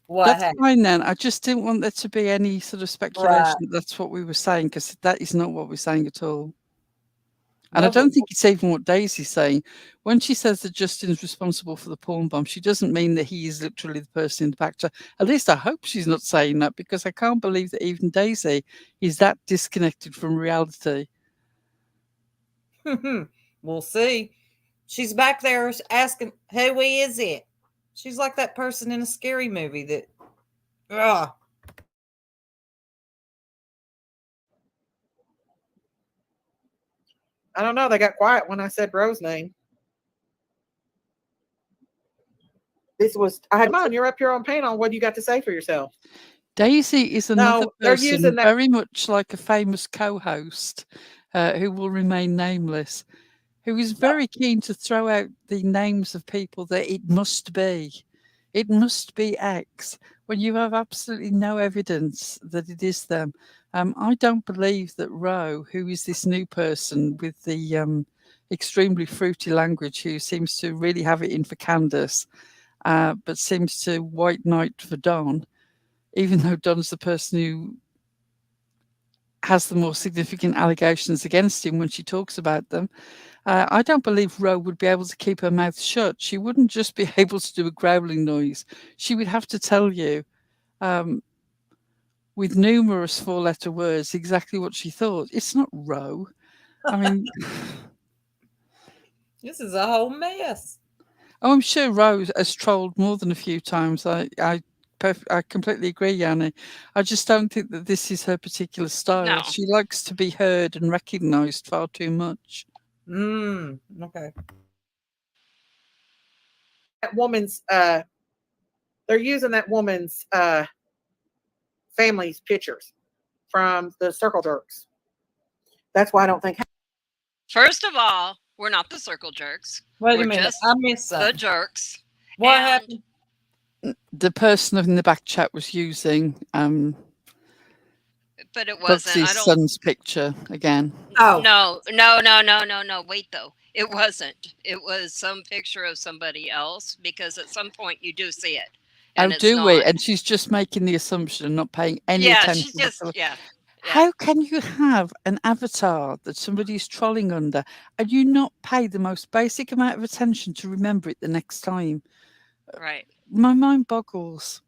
what That's happened. fine then. I just didn't want there to be any sort of speculation that that's what we were saying, because that is not what we're saying at all. And I don't think it's even what Daisy's saying. When she says that Justin's responsible for the porn bomb, she doesn't mean that he is literally the person in the back chat. At least I hope she's not saying that, because I can't believe that even Daisy is that disconnected from reality. We'll see. She's back there asking, who is it? She's like that person in a Scary Movie that, I don't know. They got quiet when I said Ro's name. Come on, you're up here on panel. What do you got to say for yourself? Daisy is another person very much like a famous co-host who will remain nameless, who is very keen to throw out the names of people that it must be. It must be X, when you have absolutely no evidence that it is them. I don't believe that Ro, who is this new person with the extremely fruity language, who seems to really have it in for Candace, but seems to white knight for Don, even though Don's the person who has the more significant allegations against him when she talks about them. I don't believe Ro would be able to keep her mouth shut. She wouldn't just be able to do a growling noise. She would have to tell you with numerous four-letter words exactly what she thought. It's not Ro. I mean, this is a whole mess. Oh, I'm sure Ro has trolled more than a few times. I completely agree, Yanni. I just don't think that this is her particular style. No. She likes to be heard and recognised far too much. Okay. That woman's, they're using that woman's family's pictures from the Circle Jerks. That's why I don't think. First of all, we're not the Circle Jerks. Wait we're a minute. just I missed the jerks. What happened? The person in the back chat was using but it wasn't. I Bugsy's don't. son's picture again. Oh. No. Wait, though. It wasn't. It was some picture of somebody else because at some point you do see it, and Oh, it's do we? not. And she's just making the assumption and not paying any Yeah, attention. she's just whatsoever. yeah. How can you have an avatar that somebody's trolling under and you not pay the most basic amount of attention to remember it the next time? Right. My mind boggles.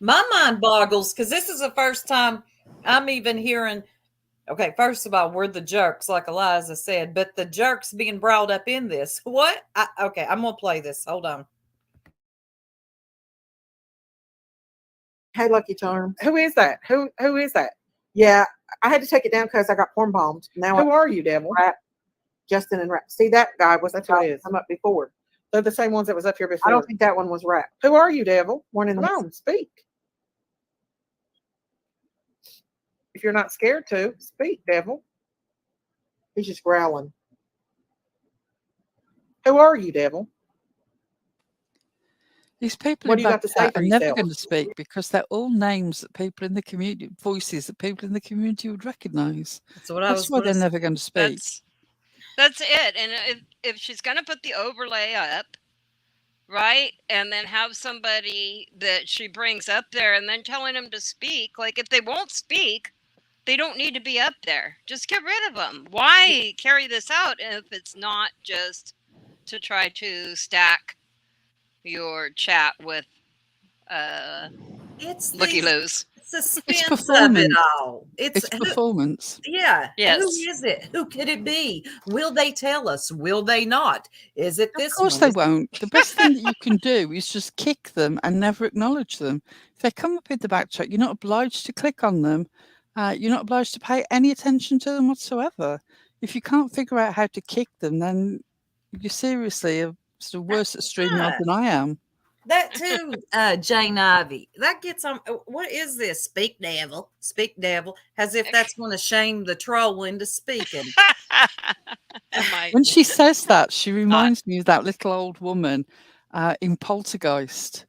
My mind boggles because this is the first time I'm even hearing. Okay, first of all, we're the jerks, like Eliza said, but the jerks being brought up in this. What? Okay, I'm gonna play this. Hold on. Hey, Lucky Charms. Who is that? Who is that? Yeah, I had to take it down because I got porn bombed. Now who are you, Devil? Rap, Justin and Rap. See, that guy was that's who it is. Come up before. They're the same ones that was up here before. I don't think that one was Rap. Who are you, Devil? Come on, speak. If you're not scared to speak, Devil. He's just growling. Who are you, Devil? These people What in do you got back to say chat for are never yourself? going to speak because they're all names that people in the community, voices that people in the community would recognise. That's what I was That's why gonna they're say. never going to speak. That's it. And if she's gonna put the overlay up, right, and then have somebody that she brings up there, and then telling them to speak, like if they won't speak, they don't need to be up there. Just get rid of them. Why carry this out if it's not just to try to stack your chat with It's looky the loos? suspense of it performance. all. It's performance. Yeah. Yes. Who is it? Who could it be? Will they tell us? Will they not? Is it this Of course one? they won't. The best thing that you can do is just kick them and never acknowledge them. If they come up in the back chat, you're not obliged to click on them. You're not obliged to pay any attention to them whatsoever. If you can't figure out how to kick them, then you seriously are sort of worse at StreamYard than I am. That too, Jane Ivy. That gets on. What is this? Speak devil. Speak devil. As if that's going to shame the troll into speaking. When she says that, she reminds me of that little old woman in Poltergeist.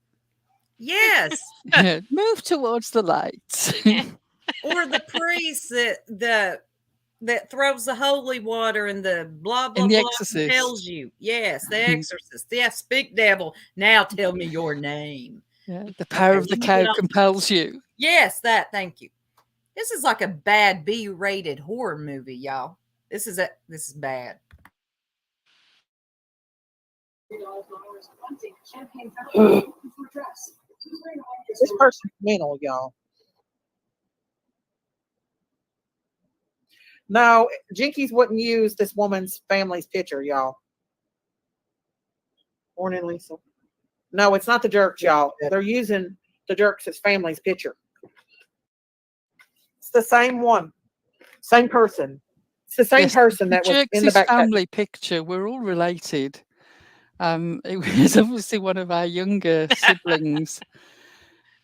Yes. Yeah, move towards the light. Or the priest that throws the holy water and the blah blah In The blah Exorcist. tells you. Yes, the exorcist. Yes, speak devil. Now tell me your name. Yeah, the power of the cow compels you. Yes, that. Thank you. This is like a bad B-rated horror movie, y'all. This is bad. This person's mental, y'all. No, Jinkies wouldn't use this woman's family's picture, y'all. Morning, Lisa. No, it's not the jerks, y'all. They're using the jerks' family's picture. It's the same one, same person. It's the same person that was in the back. Family picture. We're all related. It was obviously one of our younger siblings.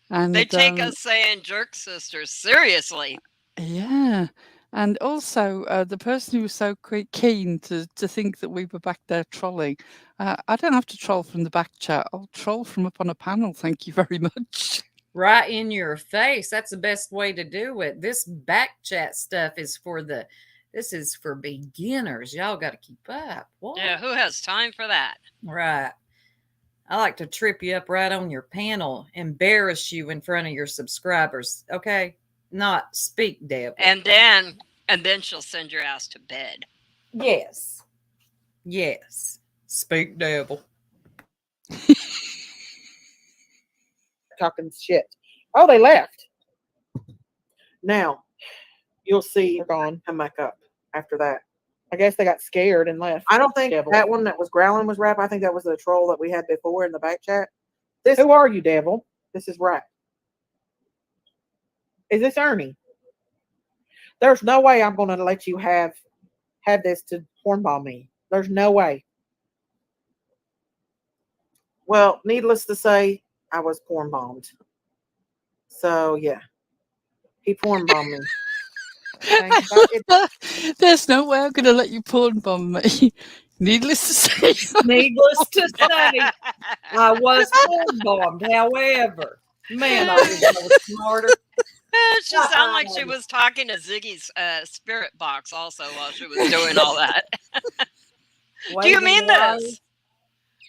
And they take us saying jerk sisters seriously. Yeah. And also, the person who was so keen to think that we were back there trolling, I don't have to troll from the back chat. I'll troll from up on a panel. Thank you very much. Right in your face. That's the best way to do it. This back chat stuff is this is for beginners. Y'all got to keep up. What? Yeah, who has time for that? Right. I like to trip you up right on your panel, embarrass you in front of your subscribers. Okay? Not speak devil. And then she'll send your ass to bed. Yes. Yes. Speak devil. Talking shit. Oh, they left. Now, you'll see they're gone. Come back up after that. I guess they got scared and left. I don't think that one that was growling was Rap. I think that was the troll that we had before in the back chat. Who are you, Devil? This is Rap. Is this Ernie? There's no way I'm going to let you have this to hornball me. There's no way. Well, needless to say, I was porn bombed. So yeah, he porn bombed me. There's no way I'm going to let you porn bomb me. Needless to say. Needless to say, I was porn bombed. However, man, I was smarter. She sounded like she was talking to Ziggy's spirit box also while she was doing all that. Do you mean this?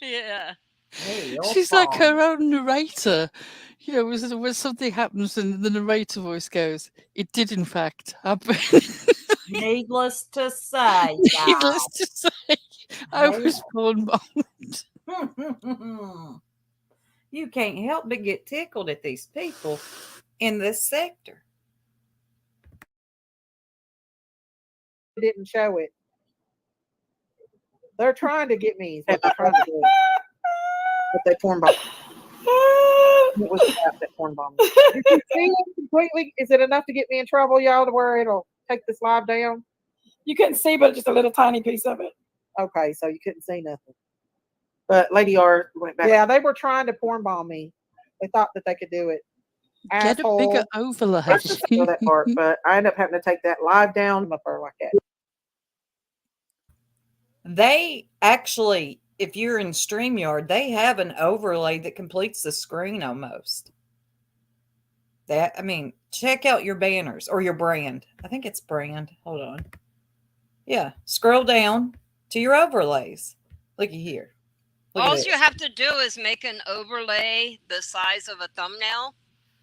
Yeah. Hey, She's like her own narrator. You know, when something happens and the narrator voice goes, "It did in fact happen." Needless to say, Needless to say, I was born bombed. You can't help but get tickled at these people in this sector. Didn't show it. They're trying to get me. Is what they're trying to do. But they form bomb. It was that form bomb. Did you see it completely? Is it enough to get me in trouble, y'all, to where it'll take this live down? You couldn't see, but just a little tiny piece of it. Okay, so you couldn't see nothing. But Lady R went back. Yeah, they were trying to porn bomb me. They thought that they could do it. Get a bigger overlay. I just feel that part, but I ended up having to take that live down up her like that. They actually, if you're in StreamYard, they have an overlay that completes the screen almost. I mean, check out your banners or your brand. I think it's brand. Hold on. Yeah, scroll down to your overlays. Looky here. Look All you have to do is make an overlay the size of a thumbnail.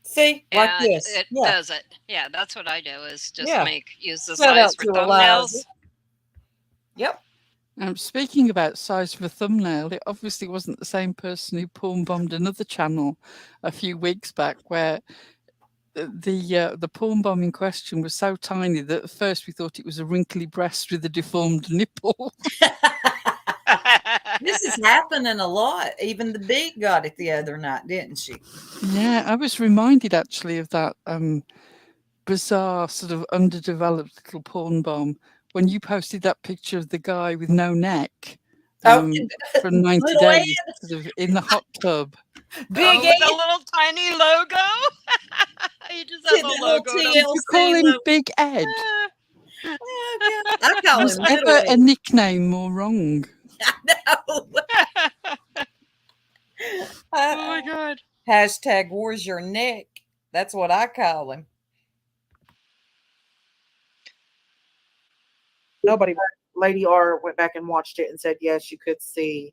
See, like this. It does it. Yeah, that's what I do. Is just use the Shout size out for to thumbnails. Yep. Speaking about size of a thumbnail, it obviously wasn't the same person who porn bombed another channel a few weeks back, where the porn bomb in question was so tiny that at first we thought it was a wrinkly breast with a deformed nipple. This is happening a lot. Even the Beat got it the other night, didn't she? Yeah, I was reminded actually of that bizarre sort of underdeveloped little porn bomb when you posted that picture of the guy with no neck for 90 days sort of in the hot tub. Big with a little tiny logo. You just have a logo. Did you call him Big Ed? I call Was him ever a nickname more wrong? No. Oh my God. Hashtag where's your neck? That's what I call him. Lady R went back and watched it and said, yes, you could see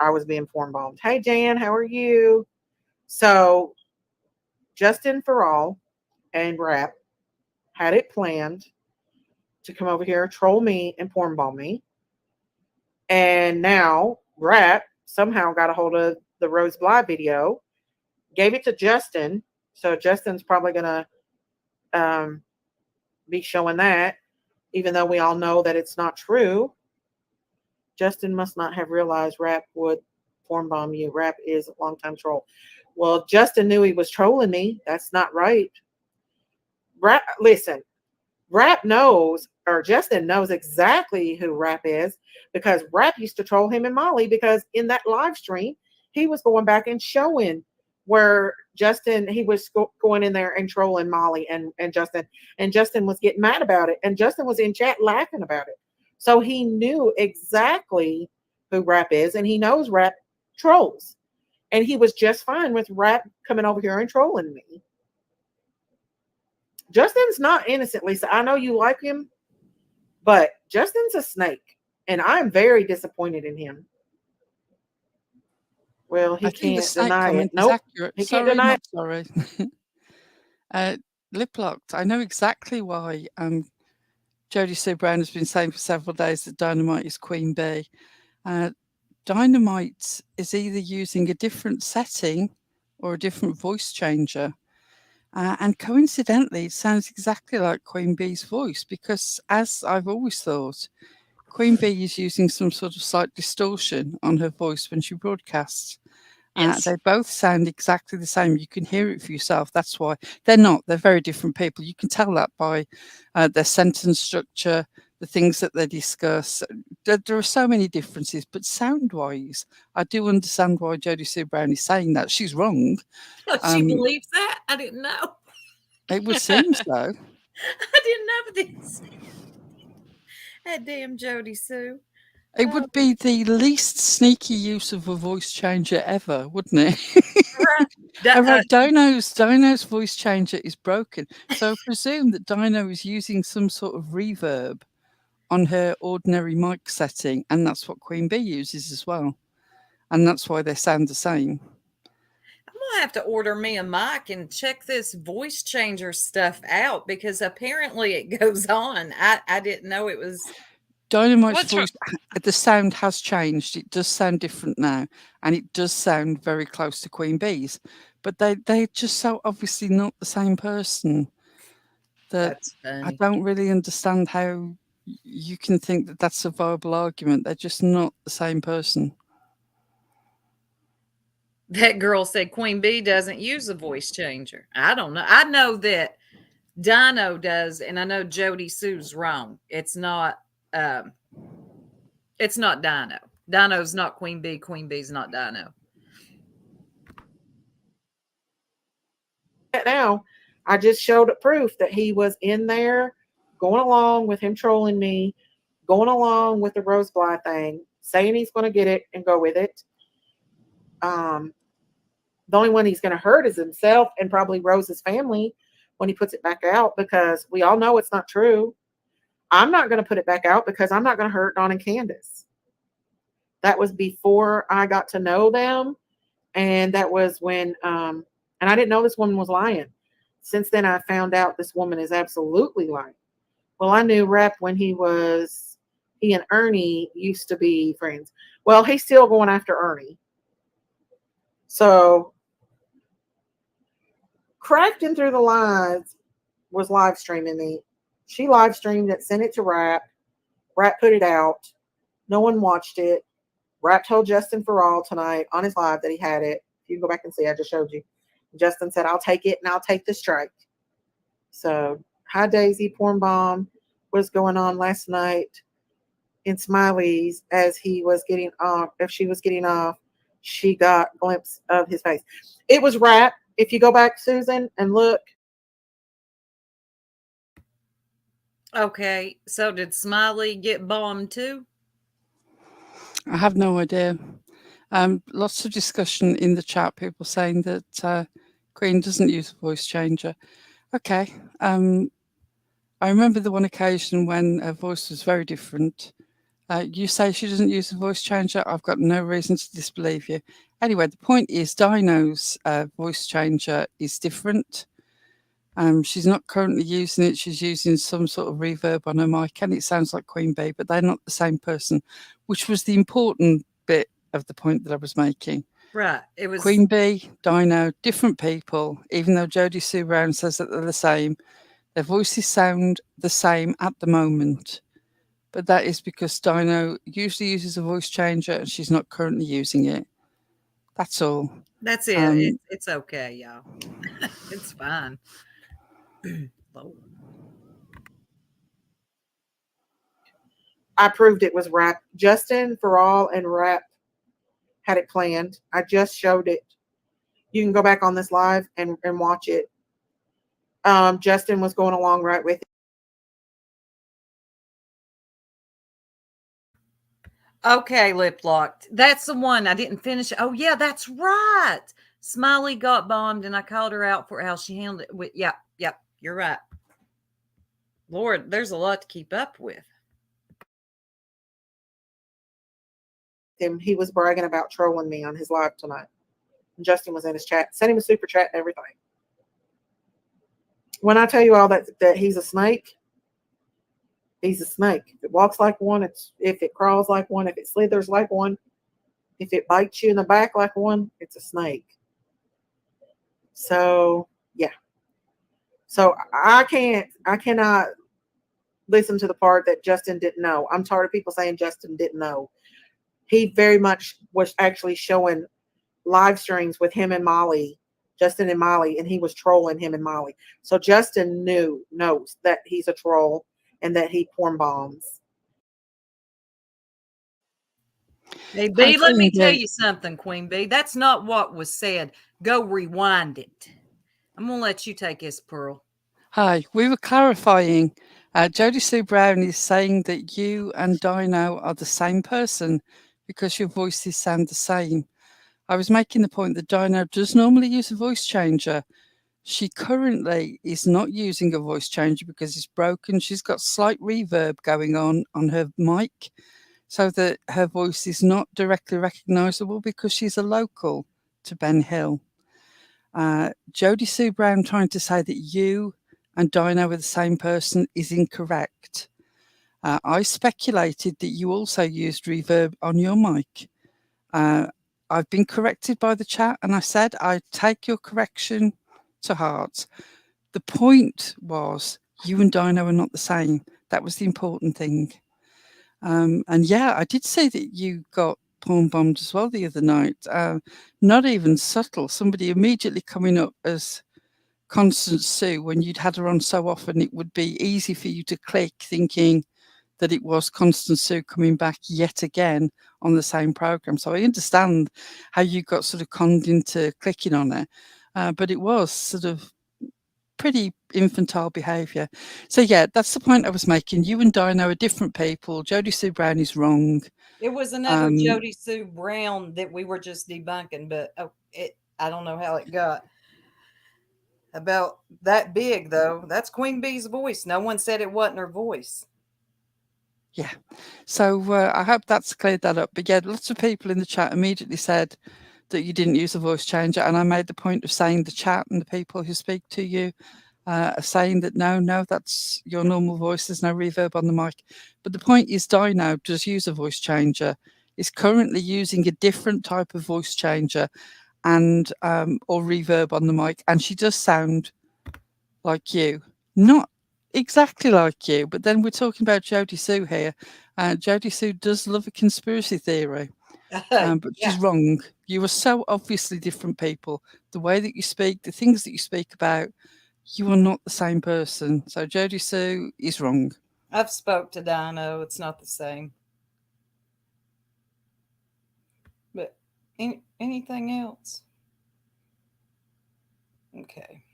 I was being form bombed. Hey, Jan, how are you? So Justin Farrell and Rap had it planned to come over here, troll me, and porn bomb me. And now Rap somehow got a hold of the Rose Bly video, gave it to Justin. So Justin's probably going to be showing that, even though we all know that it's not true. Justin must not have realized Rap would form bomb you. Rap is a longtime troll. Well, Justin knew he was trolling me. That's not right. Listen, Rap knows, or Justin knows exactly who Rap is, because Rap used to troll him and Molly, because in that live stream, he was going back and showing where Justin, he was going in there and trolling Molly and Justin, and Justin was getting mad about it, and Justin was in chat laughing about it. So he knew exactly who Rap is, and he knows Rap trolls, and he was just fine with Rap coming over here and trolling me. Justin's not innocent, Lisa. I know you like him, but Justin's a snake, and I'm very disappointed in him. Well, he can't deny it. Nope, he can't deny it. Sorry. Lip locked. I know exactly why Jodie Sue Brown has been saying for several days that Dynamite is Queen Bee. Dynamite is either using a different setting or a different voice changer. And coincidentally, it sounds exactly like Queen Bee's voice, because as I've always thought, Queen Bee is using some sort of slight distortion on her voice when she broadcasts. Yes. They both sound exactly the same. You can hear it for yourself. That's why they're not. They're very different people. You can tell that by their sentence structure, the things that they discuss. There are so many differences, but sound-wise, I do understand why Jodie Sue Brown is saying that. She's wrong. She believes that? I didn't know. It would seem so. I didn't know this. That damn Jodie Sue. It would be the least sneaky use of a voice changer ever, wouldn't it? Right. Oh, right, Dino's voice changer is broken. So I presume that Dino is using some sort of reverb on her ordinary mic setting, and that's what Queen Bee uses as well. And that's why they sound the same. I'm gonna have to order me a mic and check this voice changer stuff out because apparently it goes on. I didn't know it was. Dynamite's What's her? voice, the sound has changed. It does sound different now, and it does sound very close to Queen Bee's. But they're just so obviously not the same person that That's I funny. don't really understand how you can think that that's a viable argument. They're just not the same person. That girl said Queen Bee doesn't use a voice changer. I don't know. I know that Dino does, and I know Jody Sue's wrong. It's not. It's not Dino. Dino's not Queen Bee. Queen Bee's not Dino. Now, I just showed proof that he was in there going along with him trolling me, going along with the Rose Bly thing, saying he's going to get it and go with it. The only one he's going to hurt is himself and probably Rose's family when he puts it back out, because we all know it's not true. I'm not going to put it back out because I'm not going to hurt Dawn and Candace. That was before I got to know them. And that was when, and I didn't know this woman was lying. Since then, I found out this woman is absolutely lying. Well, I knew Rep when he and Ernie used to be friends. Well, he's still going after Ernie. So, Crafting Through the Lines was live streaming me. She live streamed it, sent it to Rap. Rap put it out. No one watched it. Rap told Justin Farrell tonight on his live that he had it. You can go back and see. I just showed you. Justin said, I'll take it and I'll take the strike. So, Hi Daisy, Porn Bomb was going on last night in Smiley's as he was getting off. If she was getting off, she got a glimpse of his face. It was Rap. If you go back, Susan, and look. Okay, so did Smiley get bombed too? I have no idea. Lots of discussion in the chat, people saying that Queen doesn't use a voice changer. Okay. I remember the one occasion when her voice was very different. You say she doesn't use a voice changer. I've got no reason to disbelieve you. Anyway, the point is Dino's voice changer is different. She's not currently using it. She's using some sort of reverb on her mic, and it sounds like Queen Bee, but they're not the same person, which was the important bit of the point that I was making. Right. It was Queen Bee, Dino, different people, even though Jodie Sue Brown says that they're the same. Their voices sound the same at the moment, but that is because Dino usually uses a voice changer and she's not currently using it. That's all. That's it. It's okay, y'all. It's fine. I proved it was Rap. Justin Farrell and Rap had it planned. I just showed it. You can go back on this live and watch it. Justin was going along right with it. Okay, Lip Locked. That's the one I didn't finish. Oh, yeah, that's right. Smiley got bombed, and I called her out for how she handled it. Yep, you're right. Lord, there's a lot to keep up with. He was bragging about trolling me on his live tonight. And Justin was in his chat, sent him a super chat and everything. When I tell you all that he's a snake, he's a snake. If it walks like one, if it crawls like one, if it slithers like one, if it bites you in the back like one, it's a snake. So, yeah. So I cannot listen to the part that Justin didn't know. I'm tired of people saying Justin didn't know. He very much was actually showing live streams with him and Molly, Justin and Molly, and he was trolling him and Molly. So Justin knows that he's a troll and that he porn bombs. Hey, B, let me tell you something, Queen Bee. That's not what was said. Go rewind it. I'm going to let you take this, Pearl. Hi, we were clarifying Jodie Sue Brown is saying that you and Dino are the same person because your voices sound the same. I was making the point that Dino does normally use a voice changer. She currently is not using a voice changer because it's broken. She's got slight reverb going on her mic so that her voice is not directly recognisable because she's a local to Ben Hill. Jodie Sue Brown trying to say that you and Dino are the same person is incorrect. I speculated that you also used reverb on your mic. I've been corrected by the chat, and I said I take your correction to heart. The point was you and Dino are not the same. That was the important thing. And yeah, I did say that you got porn bombed as well the other night. Not even subtle. Somebody immediately coming up as Constance Sue when you'd had her on so often, it would be easy for you to click thinking that it was Constance Sue coming back yet again on the same program. So I understand how you got sort of conned into clicking on it, but it was sort of pretty infantile behaviour. So yeah, that's the point I was making. You and Dino are different people. Jodie Sue Brown is wrong. It was another Jodie Sue Brown that we were just debunking, but I don't know how it got about that big, though. That's Queen Bee's voice. No one said it wasn't her voice. Yeah. So I hope that's cleared that up. But yeah, lots of people in the chat immediately said that you didn't use a voice changer. And I made the point of saying the chat and the people who speak to you are saying that no, that's your normal voice. There's no reverb on the mic. But the point is Dino does use a voice changer, is currently using a different type of voice changer and or reverb on the mic. And she does sound like you. Not exactly like you, but then we're talking about Jodie Sue here. Jodie Sue does love a conspiracy theory, but she's wrong. You are so obviously different people. The way that you speak, the things that you speak about, you are not the same person. So Jodie Sue is wrong. I've spoke to Dino. It's not the same. But anything else? Okay.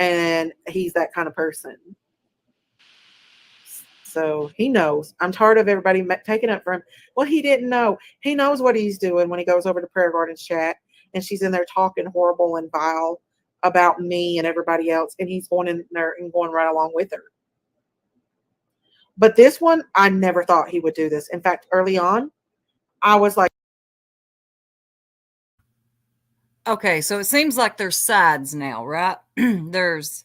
And he's that kind of person. So he knows. I'm tired of everybody taking up for him. Well, he didn't know. He knows what he's doing when he goes over to Prayer Garden's chat and she's in there talking horrible and vile about me and everybody else. And he's going in there and going right along with her. But this one, I never thought he would do this. In fact, early on, I was like, okay, so it seems like there's sides now, right? There's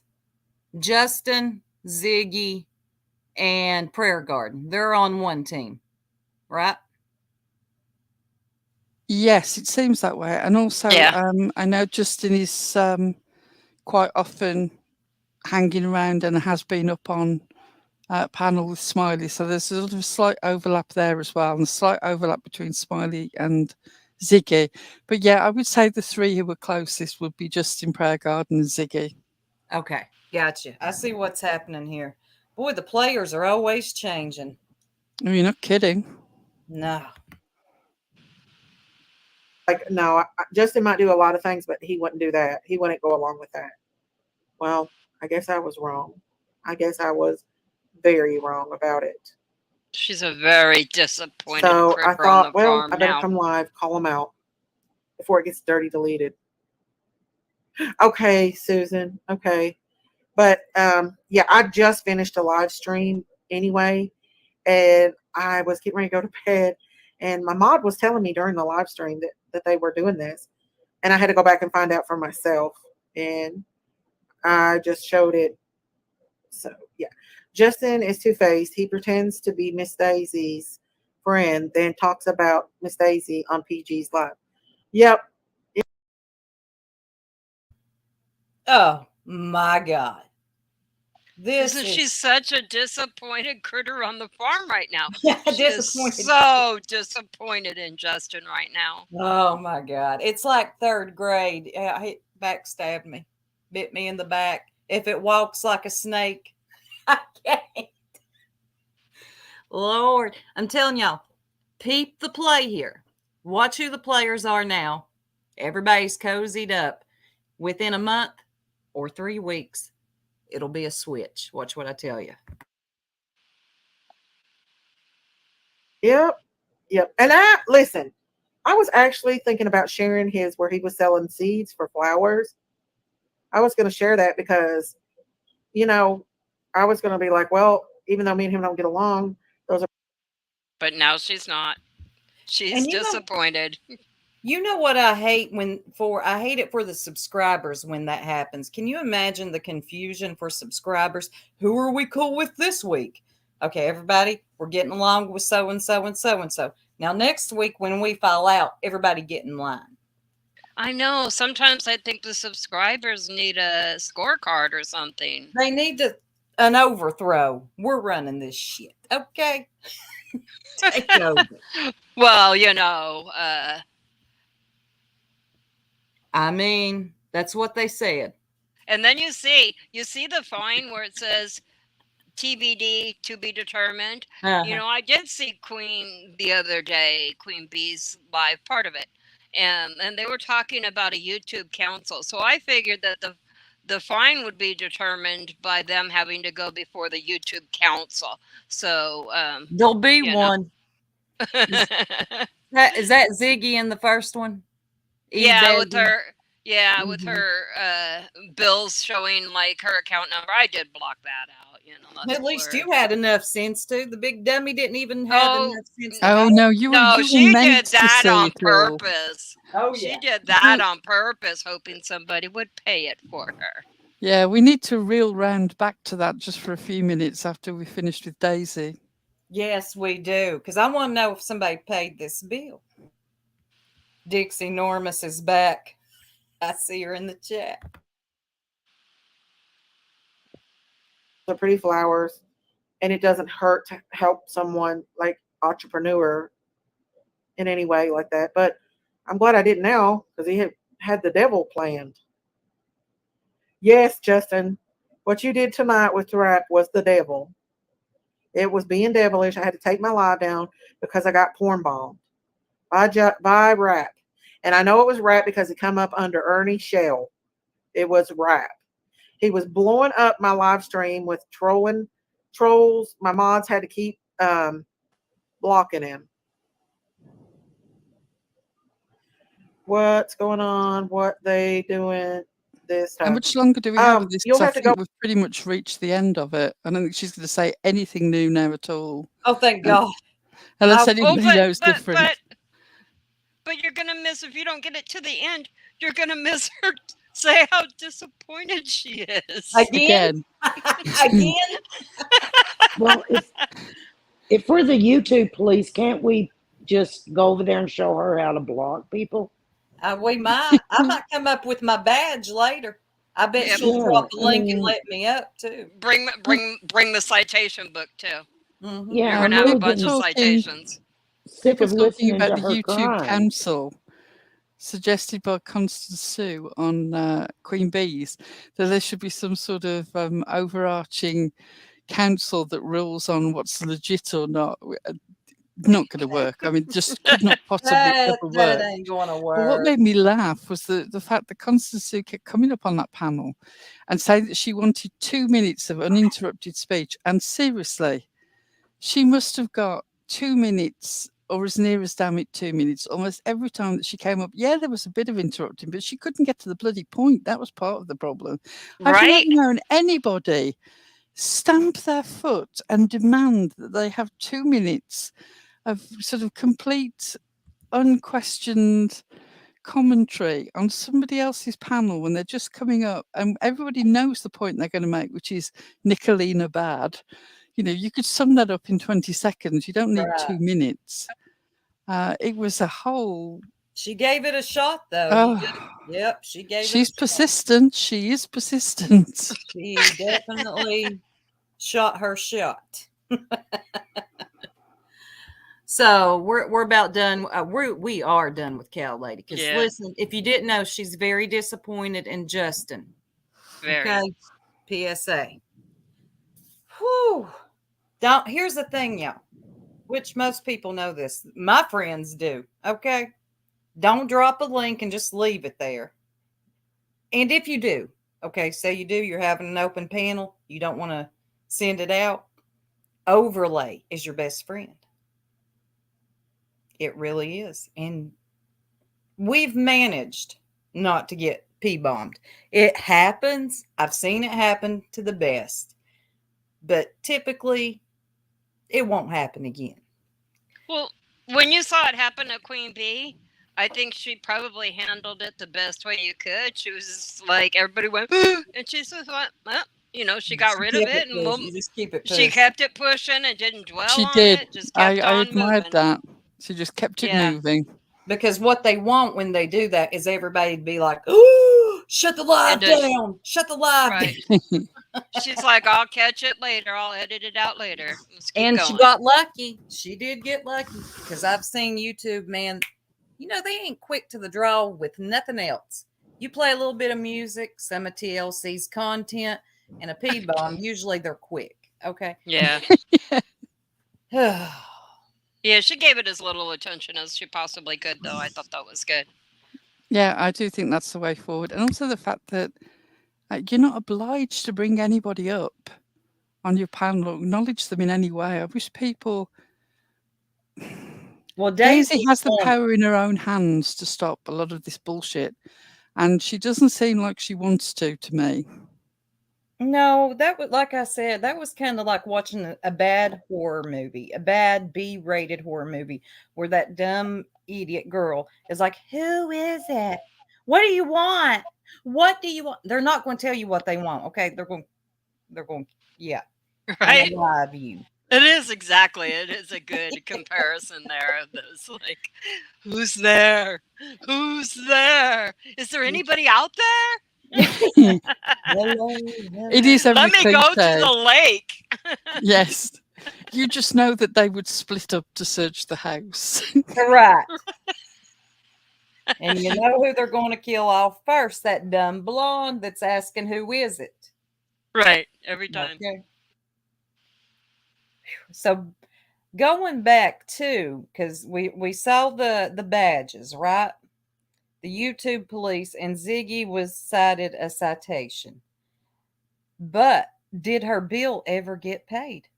Justin, Ziggy, and Prayer Garden. They're on one team, right? Yes, it seems that way. And also, I know Justin is quite often hanging around and has been up on panel with Smiley. So there's a sort of slight overlap there as well, and a slight overlap between Smiley and Ziggy. But yeah, I would say the three who were closest would be Justin, Prayer Garden, and Ziggy. Okay, gotcha. I see what's happening here. Boy, the players are always changing. Oh, you're not kidding. No. Like, no, Justin might do a lot of things, but he wouldn't do that. He wouldn't go along with that. Well, I guess I was wrong. I guess I was very wrong about it. She's a very disappointed So I critter on thought, the well, farm I better now. come live, call them out before it gets dirty deleted. Okay, Susan. Okay. But yeah, I just finished a live stream anyway, and I was getting ready to go to bed. And my mod was telling me during the live stream that they were doing this. And I had to go back and find out for myself. And I just showed it. So, yeah. Justin is two-faced. He pretends to be Miss Daisy's friend, then talks about Miss Daisy on PG's live. Yep. Oh, my God. Isn't she such a disappointed critter on the farm right now? Yeah, she is so disappointed in Justin right now. Oh my God. It's like third grade. He backstabbed me, bit me in the back. If it walks like a snake, I can't. Lord, I'm telling y'all, peep the play here. Watch who the players are now. Everybody's cozied up. Within a month, or 3 weeks, it'll be a switch. Watch what I tell you. Yep. And listen, I was actually thinking about sharing his where he was selling seeds for flowers. I was going to share that because, I was going to be like, well, even though me and him don't get along, those are. But now she's not. She's And disappointed. You know what I hate I hate it for the subscribers when that happens. Can you imagine the confusion for subscribers? Who are we cool with this week? Okay, everybody, we're getting along with so and so and so and so. Now next week when we fall out, everybody get in line. I know. Sometimes I think the subscribers need a scorecard or something. They need an overthrow. We're running this shit. Okay. Take over. Well, I mean, that's what they said. And then you see the fine where it says TBD, to be determined. Uh-huh. I did see Queen the other day, Queen Bee's live part of it. And they were talking about a YouTube council. So I figured that the fine would be determined by them having to go before the YouTube council. So there'll be one. Is that Ziggy in the first one? Yeah, with her. Yeah, with her bills showing like her account number. I did block that out. At least you had enough sense to. The big dummy didn't even have enough sense. She did that on purpose. Oh, she did that on purpose, hoping somebody would pay it for her. Yeah, we need to reel round back to that just for a few minutes after we finished with Daisy. Yes, we do, because I want to know if somebody paid this bill. Dixie Normus is back. I see her in the chat. The pretty flowers, and it doesn't hurt to help someone like entrepreneur in any way like that. But I'm glad I didn't now because he had the devil planned. Yes, Justin, what you did tonight with the rap was the devil. It was being devilish. I had to take my live down because I got porn bombed by rap. And I know it was rap because it come up under Ernie Shell. It was rap. He was blowing up my live stream with trolls. My mods had to keep blocking him. What's going on? What they doing this time? How much longer do we have of this? You'll have I to think go. we've pretty much reached the end of it. I don't think she's going to say anything new now at all. Oh, thank God. Unless anybody knows different. But you're going to miss, if you don't get it to the end, you're going to miss her say how disappointed she is. Again? Again? Well, if we're the YouTube police, can't we just go over there and show her how to block people? We might. I might come up with my badge later. I bet she'll drop a link and let me up too. Bring the citation book too. Mm-hmm. Yeah, you're gonna have a bunch of citations. Sick of listening about to the her YouTube cry. Council suggested by Constance Sue on Queen Bees that there should be some sort of overarching council that rules on what's legit or not. Not going to work. I mean, just could not possibly ever work. That ain't going to work. But what made me laugh was the fact that Constance Sue kept coming up on that panel and saying that she wanted 2 minutes of uninterrupted speech. And seriously, she must have got 2 minutes or as near as damn it 2 minutes almost every time that she came up. Yeah, there was a bit of interrupting, but she couldn't get to the bloody point. That was part of the problem. I've never known anybody stamp their foot and demand that they have 2 minutes of sort of complete, unquestioned commentary on somebody else's panel when they're just coming up and everybody knows the point they're going to make, which is Nicolina bad. You could sum that up in 20 seconds. You don't need 2 minutes. It was a whole... She gave it a shot, though. Oh, yep, she gave she's it a persistent. She is persistent. She definitely shot her shot. So we're about done. We are done with Cow Lady. Because listen, if you didn't know, she's very disappointed in Justin. Very. Okay. PSA. Whew. Here's the thing, y'all, which most people know this. My friends do. Okay. Don't drop a link and just leave it there. And if you do, Okay, say you do, you're having an open panel, you don't want to send it out. Overlay is your best friend. It really is. And we've managed not to get P-bombed. It happens. I've seen it happen to the best. But typically, it won't happen again. Well, when you saw it happen to Queen Bee, I think she probably handled it the best way you could. She was just like, everybody went, and she just went, well, she got rid of it, and You just keep it she pushing. kept it pushing and didn't dwell She on did. it. Just I kept on admired moving. that. She just kept it Yeah. moving. Because what they want when they do that is everybody to be like, "Ooh, shut the live down. Shut the live Right. down." She's like, I'll catch it later. I'll edit it out later. Let's keep And going. she got lucky. She did get lucky. Because I've seen YouTube, man, they ain't quick to the draw with nothing else. You play a little bit of music, some of TLC's content, and a P-bomb. Usually they're quick. Okay. Yeah. Yeah, she gave it as little attention as she possibly could, though. I thought that was good. Yeah, I do think that's the way forward. And also the fact that you're not obliged to bring anybody up on your panel or acknowledge them in any way. I wish people... Well, Daisy has the power in her own hands to stop a lot of this bullshit. And she doesn't seem like she wants to me. No, that was, like I said, that was kind of like watching a bad horror movie, a bad B-rated horror movie, where that dumb idiot girl is like, "Who is it? What do you want? What do you want?" They're not going to tell you what they want. Okay, they're going, yeah, right. Live you. It is exactly. It is a good comparison there of those. Like, who's there? Who's there? Is there anybody out there? Hello. It is every Let me go to the lake. Yes. You just know that they would split up to search the house. Right. And you know who they're going to kill off first? That dumb blonde that's asking, "Who is it?" Right. Every time. Okay. So going back to, because we saw the badges, right? The YouTube police, and Ziggy was cited a citation. But did her bill ever get paid?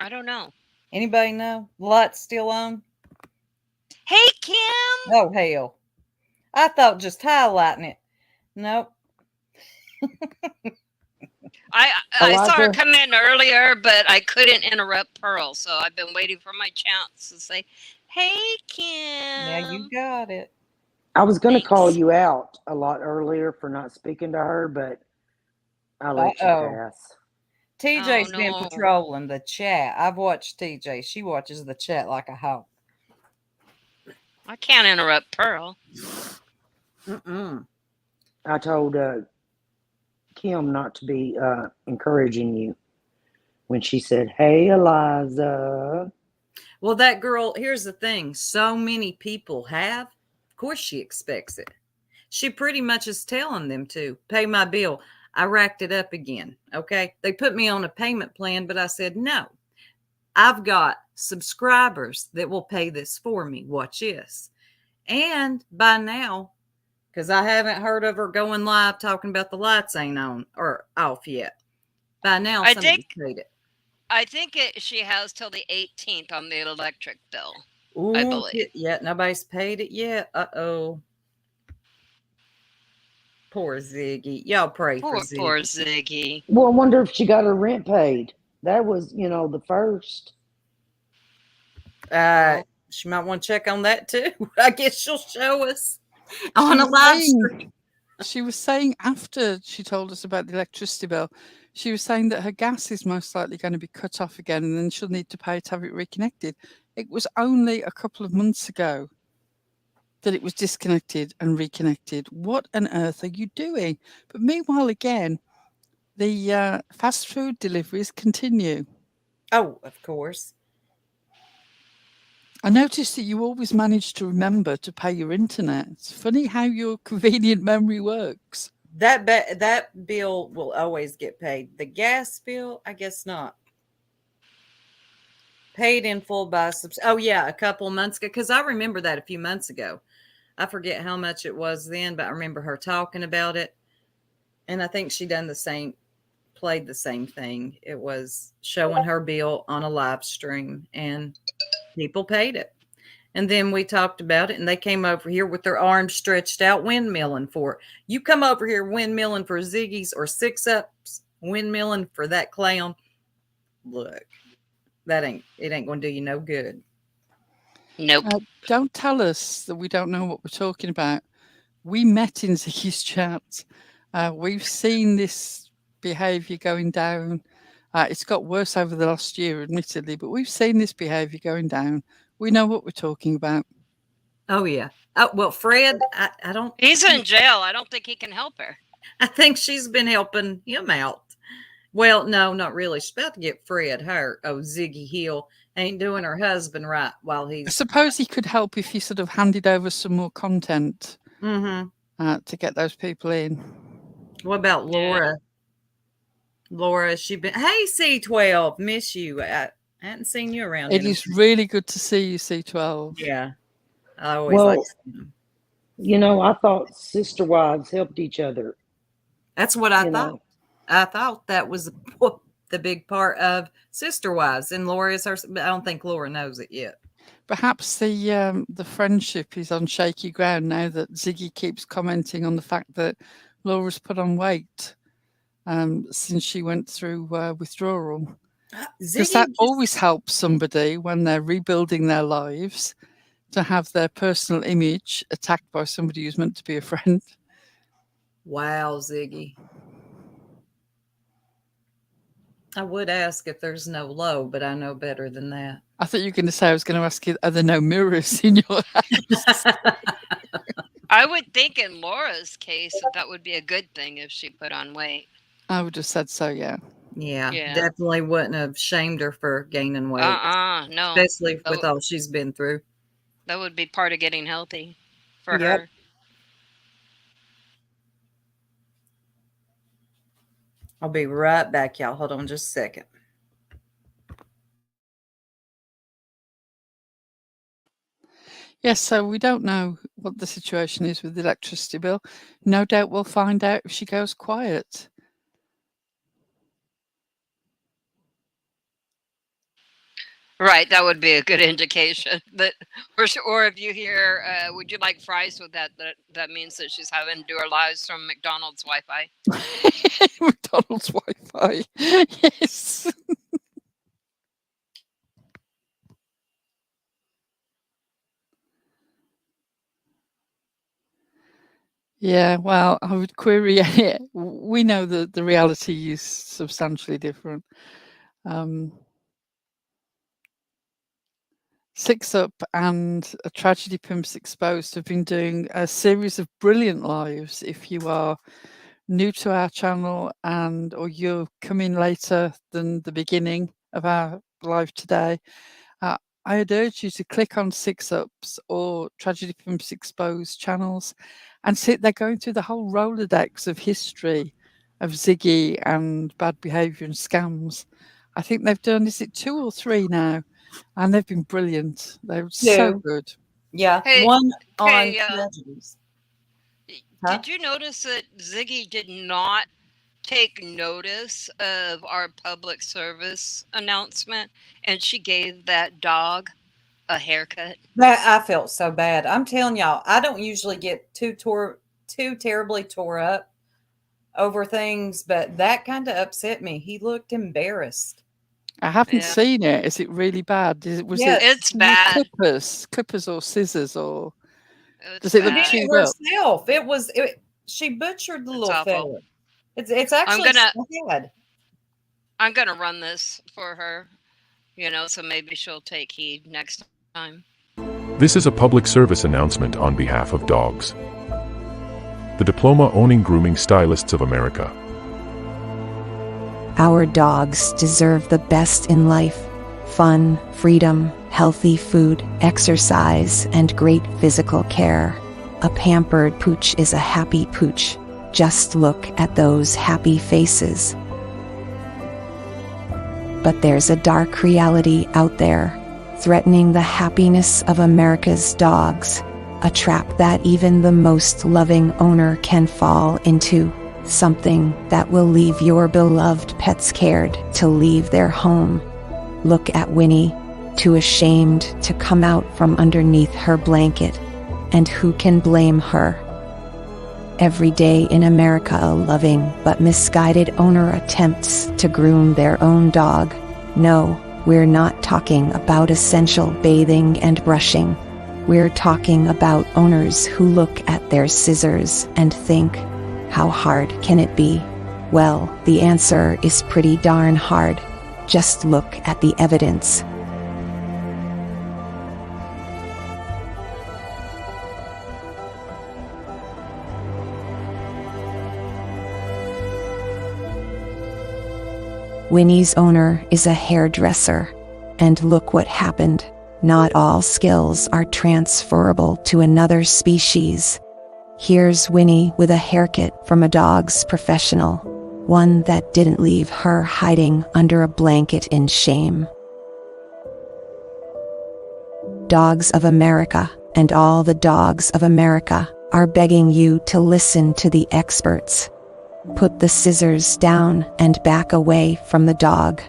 I don't know. Anybody know? The light's still on? Hey, Kim. Oh, hell. I thought just highlighting it. Nope. I saw her come in earlier, but I couldn't interrupt Pearl, so I've been waiting for my chance to say, "Hey, Kim." Yeah, you got it. I was going to call you out a lot earlier for not speaking to her, but I let you pass. TJ's been patrolling the chat. I've watched TJ. She watches the chat like a hawk. I can't interrupt Pearl. I told Kim not to be encouraging you when she said, "Hey, Eliza." Well, that girl, here's the thing. So many people have. Of course she expects it. She pretty much is telling them to pay my bill. I racked it up again. Okay. They put me on a payment plan, but I said, no, I've got subscribers that will pay this for me. Watch this. And by now, because I haven't heard of her going live talking about the lights ain't on or off yet. By now, somebody's paid it. I think she has till the 18th on the electric bill. Ooh, I believe. Yeah, nobody's paid it yet. Uh-oh. Poor Ziggy. Y'all pray for Ziggy. Poor Ziggy. Well, I wonder if she got her rent paid. That was, the first. She might want to check on that too. I guess she'll show us on a live stream. She was saying after she told us about the electricity bill, she was saying that her gas is most likely going to be cut off again and then she'll need to pay to have it reconnected. It was only a couple of months ago that it was disconnected and reconnected. What on earth are you doing? But meanwhile, again, the fast food deliveries continue. Oh, of course. I noticed that you always manage to remember to pay your internet. It's funny how your convenient memory works. That bill will always get paid. The gas bill, I guess not. Paid in full by oh yeah, a couple of months ago, because I remember that a few months ago. I forget how much it was then, but I remember her talking about it. And I think she played the same thing. It was showing her bill on a live stream, and people paid it. And then we talked about it, and they came over here with their arms stretched out, windmilling for it. You come over here windmilling for Ziggy's or 6-ups, windmilling for that clown. Look, it ain't going to do you no good. Nope. Don't tell us that we don't know what we're talking about. We met in Ziggy's chat. We've seen this behaviour going down. It's got worse over the last year, admittedly, but we've seen this behaviour going down. We know what we're talking about. Oh, yeah. Oh, well, Fred, I don't... He's in jail. I don't think he can help her. I think she's been helping him out. Well, no, not really. She's about to get Fred hurt. Oh, Ziggy Hill ain't doing her husband right while he's... I suppose he could help if he sort of handed over some more content to get those people in. What about Laura? Laura, she been... Hey, C12, miss you. I hadn't seen you around. It is really good to see you, C12. Yeah. I always like seeing them. You know, I thought sister wives helped each other. That's what I thought. I thought that was the big part of Sister Wives, and Laura is her. I don't think Laura knows it yet. Perhaps the friendship is on shaky ground now that Ziggy keeps commenting on the fact that Laura's put on weight since she went through withdrawal. Because that always helps somebody when they're rebuilding their lives to have their personal image attacked by somebody who's meant to be a friend. Wow, Ziggy. I would ask if there's no low, but I know better than that. I thought you were going to say, I was going to ask you, are there no mirrors in your house? I would think in Laura's case that would be a good thing if she put on weight. I would have said so, yeah. Yeah, definitely wouldn't have shamed her for gaining weight. No. Especially with all she's been through. That would be part of getting healthy for her. I'll be right back, y'all. Hold on just a second. Yes, so we don't know what the situation is with the electricity bill. No doubt we'll find out if she goes quiet. Right, that would be a good indication. That, or if you hear, would you like fries with that? That means that she's having to do her lives from McDonald's Wi-Fi. McDonald's Wi-Fi, yes. Yeah, well, I would query it. We know that the reality is substantially different. 6-Up and A Tragedy Pimps Exposed have been doing a series of brilliant lives. If you are new to our channel or you're coming later than the beginning of our live today, I'd urge you to click on 6-Up's or Tragedy Pimps Exposed channels and sit there going through the whole Rolodex of history of Ziggy and bad behaviour and scams. I think they've done, is it 2 or 3 now? And they've been brilliant. They're so good. Yeah. Hey, one on tragedies. Did you notice that Ziggy did not take notice of our public service announcement, and she gave that dog a haircut? That I felt so bad. I'm telling y'all, I don't usually get too terribly tore up over things, but that kind of upset me. He looked embarrassed. I haven't seen it. Is it really bad? It's bad. Clippers or scissors, or does it look chewed up? Herself. She butchered the little fella. It's actually sad. I'm gonna run this for her, so maybe she'll take heed next time. This is a public service announcement on behalf of dogs. The diploma-owning grooming stylists of America. Our dogs deserve the best in life: fun, freedom, healthy food, exercise, and great physical care. A pampered pooch is a happy pooch. Just look at those happy faces. But there's a dark reality out there, threatening the happiness of America's dogs. a trap that even the most loving owner can fall into, something that will leave your beloved pet scared to leave their home. Look at Winnie, too ashamed to come out from underneath her blanket. And who can blame her? Every day in America, a loving but misguided owner attempts to groom their own dog. No, we're not talking about essential bathing and brushing. We're talking about owners who look at their scissors and think, how hard can it be? Well, the answer is pretty darn hard. Just look at the evidence. Winnie's owner is a hairdresser. And look what happened. Not all skills are transferable to another species. Here's Winnie with a haircut from a dog's professional, one that didn't leave her hiding under a blanket in shame. Dogs of America, and all the dogs of America, are begging you to listen to the experts. Put the scissors down and back away from the dog.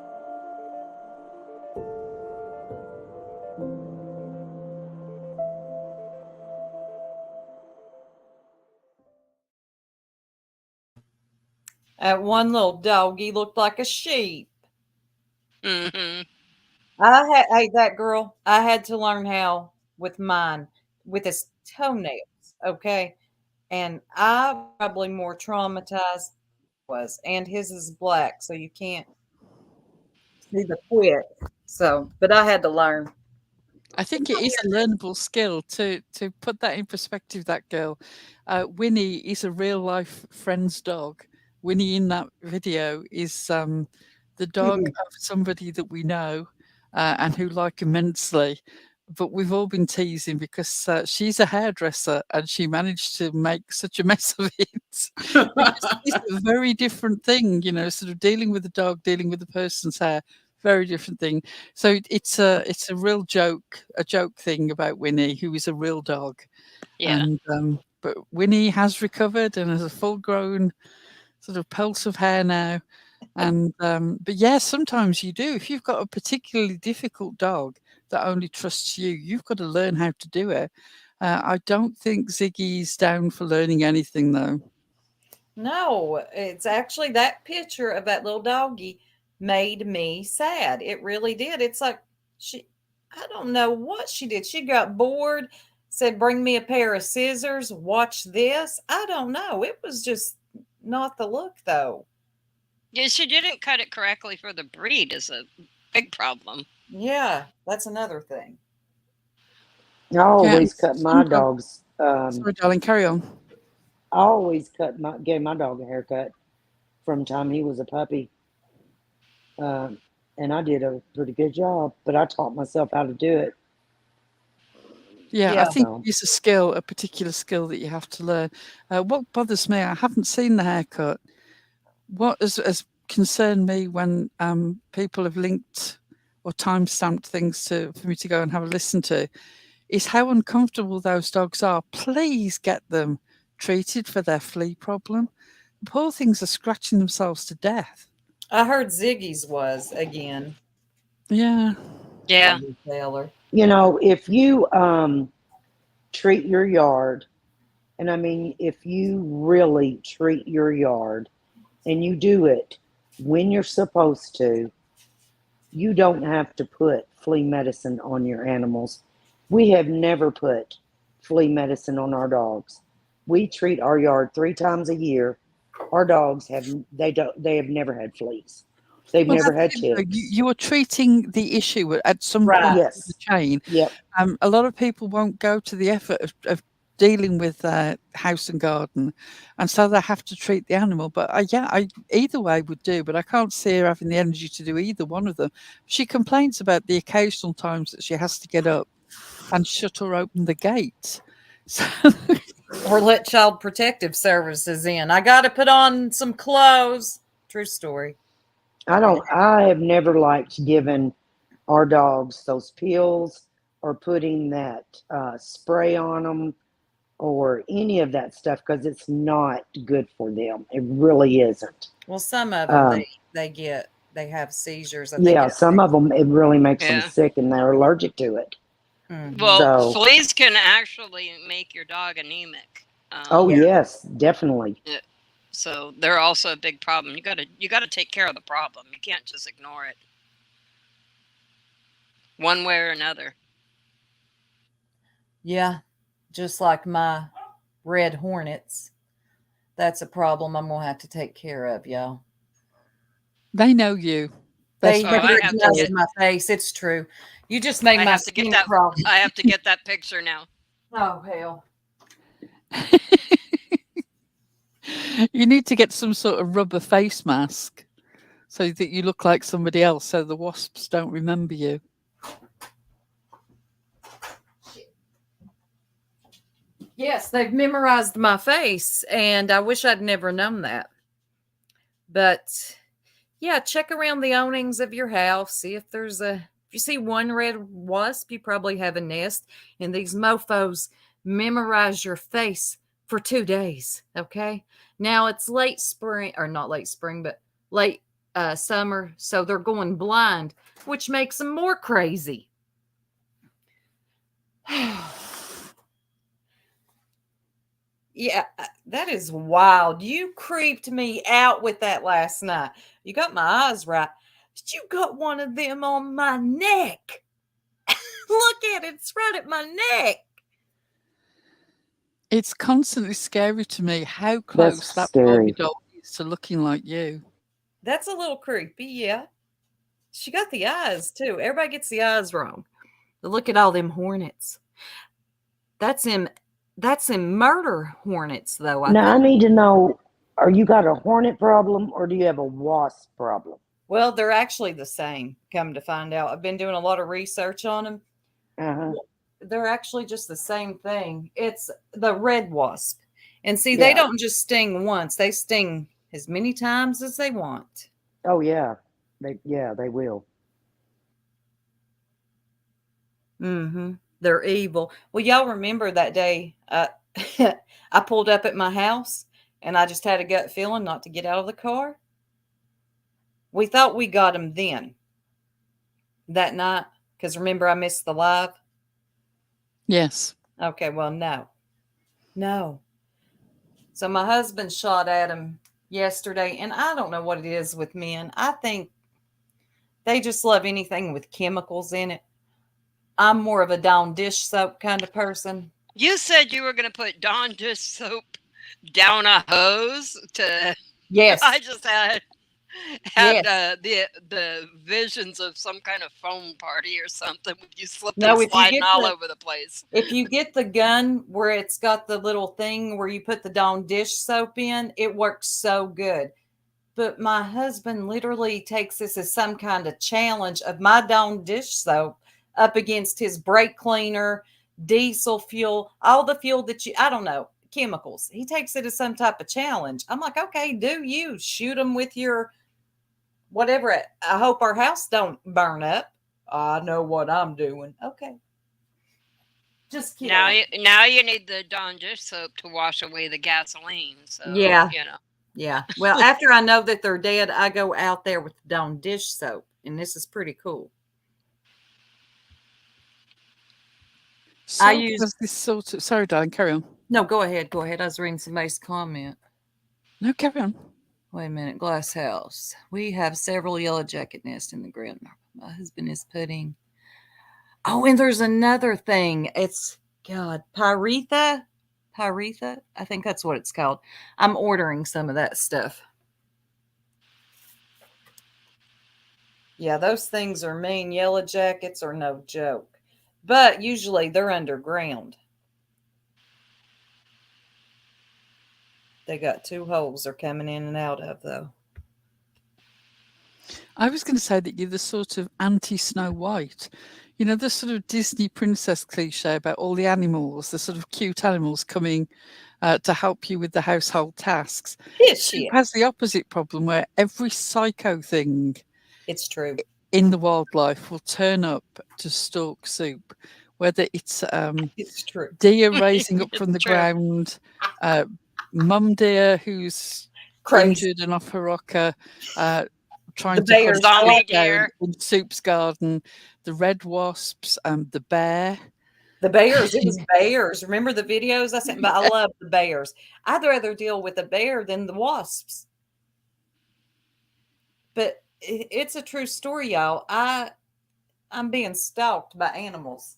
That one little doggy looked like a sheep. Mm-hmm. That girl, I had to learn how with mine, with his toenails, okay? And I probably more traumatized was, and his is black, so you can't see the quit. So, but I had to learn. I think it is a learnable skill to put that in perspective. That girl, Winnie, is a real life friend's dog. Winnie in that video is the dog of somebody that we know and who like immensely. But we've all been teasing because she's a hairdresser and she managed to make such a mess of it. Because it's a very different thing, you know, sort of dealing with the dog, dealing with the person's hair. Very different thing. So it's a real joke, a joke thing about Winnie, who is a real dog. Yeah. And but Winnie has recovered and has a full-grown sort of pelt of hair now. And but yeah, sometimes you do. If you've got a particularly difficult dog that only trusts you, you've got to learn how to do it. I don't think Ziggy's down for learning anything, though. No, it's actually that picture of that little doggy made me sad. It really did. It's like I don't know what she did. She got bored, said, "Bring me a pair of scissors, watch this." I don't know. It was just not the look, though. Yeah, she didn't cut it correctly for the breed is a big problem. Yeah, that's another thing. I always Yeah, cut my dogs. Sorry, darling, carry on. I always gave my dog a haircut from the time he was a puppy. And I did a pretty good job, but I taught myself how to do it. Yeah, Yeah. I think it's a skill, a particular skill that you have to learn. What bothers me, I haven't seen the haircut. What has concerned me when people have linked or time-stamped things for me to go and have a listen to is how uncomfortable those dogs are. Please get them treated for their flea problem. The poor things are scratching themselves to death. I heard Ziggy's was again. Yeah. Yeah. Taylor. You know, if you treat your yard, and I mean, if you really treat your yard and you do it when you're supposed to, you don't have to put flea medicine on your animals. We have never put flea medicine on our dogs. We treat our yard 3 times a year. Our dogs have never had fleas. They've never had ticks. You are treating the issue at some Right. point Yes. in the chain. Yep. A lot of people won't go to the effort of dealing with house and garden, and so they have to treat the animal. But I either way would do, but I can't see her having the energy to do either one of them. She complains about the occasional times that she has to get up and shut or open the gate. So Or let Child Protective Services in. I got to put on some clothes. True story. I have never liked giving our dogs those pills or putting that spray on them or any of that stuff because it's not good for them. It really isn't. Well, some of them Um, they have seizures. I think yeah, some of them it really makes them Yeah. sick and they're allergic to it. Well, So, fleas can actually make your dog anemic. oh yes, definitely. Yeah. So they're also a big problem. You gotta take care of the problem. You can't just ignore it. One way or another. Yeah, just like my red hornets. That's a problem I'm gonna have to take care of, y'all. They know you. They They're spreading the recognize word. my face. It's true. You just made I my have to get skin that. crawl. I have to get that picture now. Oh hell! You need to get some sort of rubber face mask so that you look like somebody else, so the wasps don't remember you. Yes, they've memorized my face, and I wish I'd never known that. But yeah, check around the awnings of your house. See if there's if you see one red wasp, you probably have a nest. And these mofos memorize your face for 2 days. Okay. Now it's late spring, or not late spring, but late summer. So they're going blind, which makes them more crazy. Yeah, that is wild. You creeped me out with that last night. You got my eyes right. But you got one of them on my neck. Look at it. It's right at my neck. It's constantly scary to me how close that scary. Barbie doll is to looking like you. That's a little creepy, yeah. She got the eyes, too. Everybody gets the eyes wrong. But look at all them hornets. That's in murder hornets, though. Now I need to know: are you got a hornet problem or do you have a wasp problem? Well, they're actually the same, come to find out. I've been doing a lot of research on them. Uh-huh. They're actually just the same thing. It's the red wasp. And see, they don't just sting once. They sting as many times as they want. Oh yeah. They will. Mm-hmm. They're evil. Well, y'all remember that day I pulled up at my house and I just had a gut feeling not to get out of the car? We thought we got them then, that night, because remember I missed the live? Yes. Okay, well, no. So my husband shot at him yesterday, and I don't know what it is with men. I think they just love anything with chemicals in it. I'm more of a Dawn dish soap kind of person. You said you were going to put Dawn dish soap down a hose to. Yes. I just had the visions of some kind of foam party or something with you slipping sliding all over the place. If you get the gun where it's got the little thing where you put the Dawn dish soap in, it works so good. But my husband literally takes this as some kind of challenge of my Dawn dish soap up against his brake cleaner, diesel fuel, all the fuel that I don't know, chemicals. He takes it as some type of challenge. I'm like, okay, do you shoot them with your whatever. I hope our house don't burn up. I know what I'm doing. Okay. Just kidding. Now you need the Dawn dish soap to wash away the gasoline. So, yeah. You know. Yeah. Well, after I know that they're dead, I go out there with Dawn dish soap. And this is pretty cool. So I use this sort of. Sorry, darling, carry on. No, go ahead. Go ahead. I was reading somebody's comment. No, carry on. Wait a minute. Glass house. We have several yellow jacket nests in the ground. My husband is putting. Oh, and there's another thing. It's Pyretha. I think that's what it's called. I'm ordering some of that stuff. Yeah, those things are mean. Yellow jackets are no joke. But usually they're underground. They got 2 holes they're coming in and out of, though. I was going to say that you're the sort of anti-Snow White. You know, the sort of Disney princess cliche about all the animals, the sort of cute animals coming to help you with the household tasks. She has the opposite problem where every psycho thing it's true in the wildlife will turn up to stalk Soup whether it's It's true. deer raising up from It's the true. ground, mum deer who's Crazy. injured and off her rocker, trying The to hunt bears. I Zombie like down deer. in Soup's garden, the red wasps, the bear. the bears. It was bears. Remember the videos I sent? But I love the bears. I'd rather deal with the bear than the wasps. But it's a true story, y'all. I'm being stalked by animals.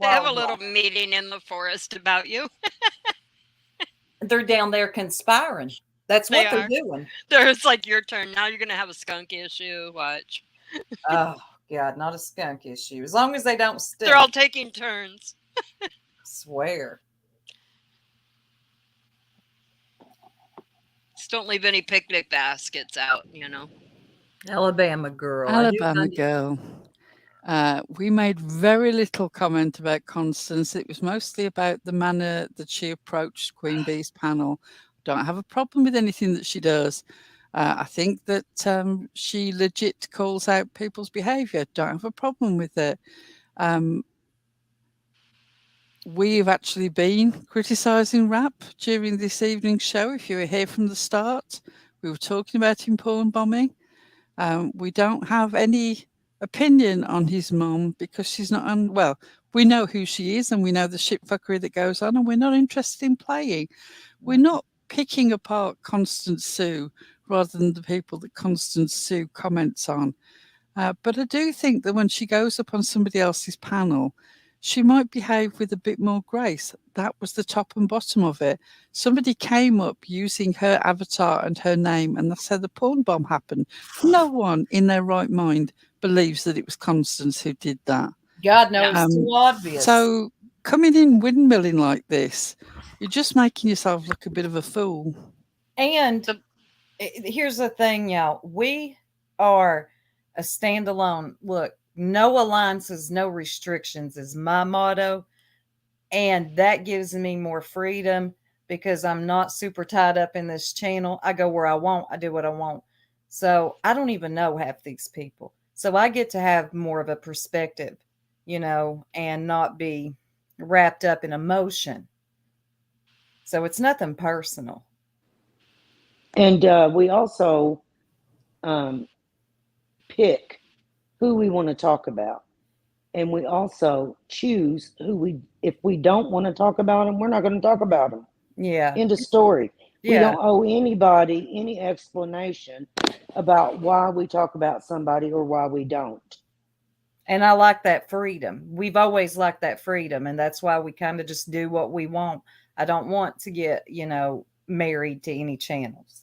They have a Wildlife. little meeting in the forest about you. They're down there conspiring. That's They what they're are. doing. It's like your turn. Now you're going to have a skunk issue. Watch. Oh God, not a skunk issue. As long as they don't stink. They're all taking turns. I swear. Just don't leave any picnic baskets out, Alabama girl. Alabama girl. We made very little comment about Constance. It was mostly about the manner that she approached Queen Bee's panel. Don't have a problem with anything that she does. I think that she legit calls out people's behaviour. Don't have a problem with it. We've actually been criticising rap during this evening's show. If you were here from the start, we were talking about him porn bombing. We don't have any opinion on his mum because she's not on. Well, we know who she is and we know the shitfuckery that goes on, and we're not interested in playing. We're not picking apart Constance Sue rather than the people that Constance Sue comments on. But I do think that when she goes up on somebody else's panel, she might behave with a bit more grace. That was the top and bottom of it. Somebody came up using her avatar and her name, and that's how the porn bomb happened. No one in their right mind believes that it was Constance who did that. God knows it's too obvious. So coming in windmilling like this, you're just making yourself look a bit of a fool. And here's the thing, y'all. We are a standalone. Look, no alliances, no restrictions is my motto. And that gives me more freedom because I'm not super tied up in this channel. I go where I want. I do what I want. So I don't even know half these people. So I get to have more of a perspective, and not be wrapped up in emotion. So it's nothing personal. And we also pick who we want to talk about. And we also choose if we don't want to talk about them, we're not going to talk about them. Yeah. End of story. Yeah. We don't owe anybody any explanation about why we talk about somebody or why we don't. And I like that freedom. We've always liked that freedom. And that's why we kind of just do what we want. I don't want to get, married to any channels.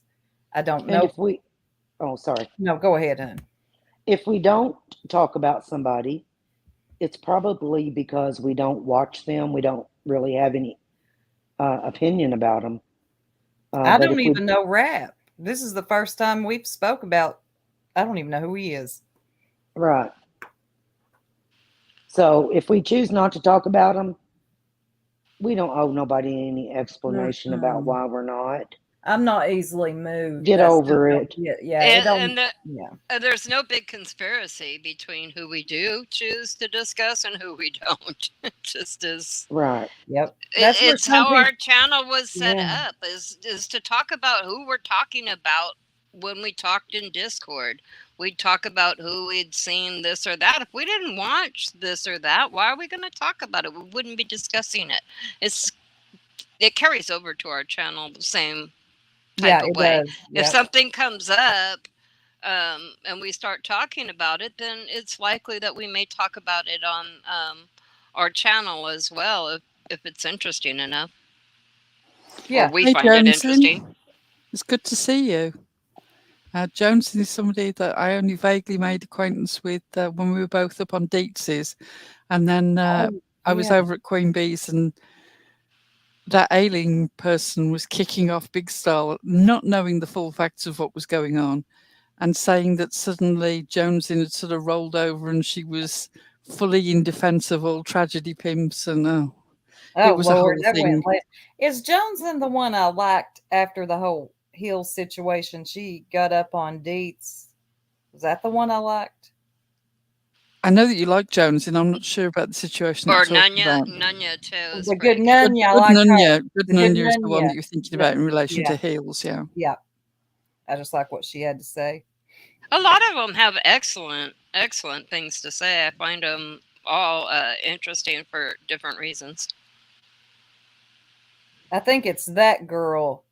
I don't know. And sorry. No, go ahead, hon. If we don't talk about somebody, it's probably because we don't watch them. We don't really have any opinion about them. I don't even know rap. This is the first time we've spoke about. I don't even know who he is. Right. So if we choose not to talk about them, we don't owe nobody any explanation about why we're not. I'm not easily moved. Get over it. There's no big conspiracy between who we do choose to discuss and who we don't. It just is. Right. Yep. It's how our channel was set up is to talk about who we're talking about. When we talked in Discord, we'd talk about who we'd seen this or that. If we didn't watch this or that, why are we going to talk about it? We wouldn't be discussing it. It carries over to our channel the same type of way. Does. Yep. If something comes up and we start talking about it, then it's likely that we may talk about it on our channel as well if it's interesting enough. Yeah, or we find it interesting. It's good to see you. Joneson is somebody that I only vaguely made acquaintance with when we were both up on Deetz's, and then I was over at Queen Bee's, and that ailing person was kicking off big style, not knowing the full facts of what was going on, and saying that suddenly Joneson had sort of rolled over and she was fully in defence of all tragedy pimps, and it was Lord, a whole thing. Is Joneson the one I liked after the whole Hill situation? She got up on Deets. Was that the one I liked? I know that you like Jones, and I'm not sure about the situation that Or you're talking Nunya, about. Nunya too is The good pretty good. Nunya, I Good like her. Nunya. Good The good Nunya is the one Nunya. that you're thinking about in relation Yeah. to heels, yeah. Yeah. I just like what she had to say. A lot of them have excellent things to say. I find them all interesting for different reasons. I think it's that girl.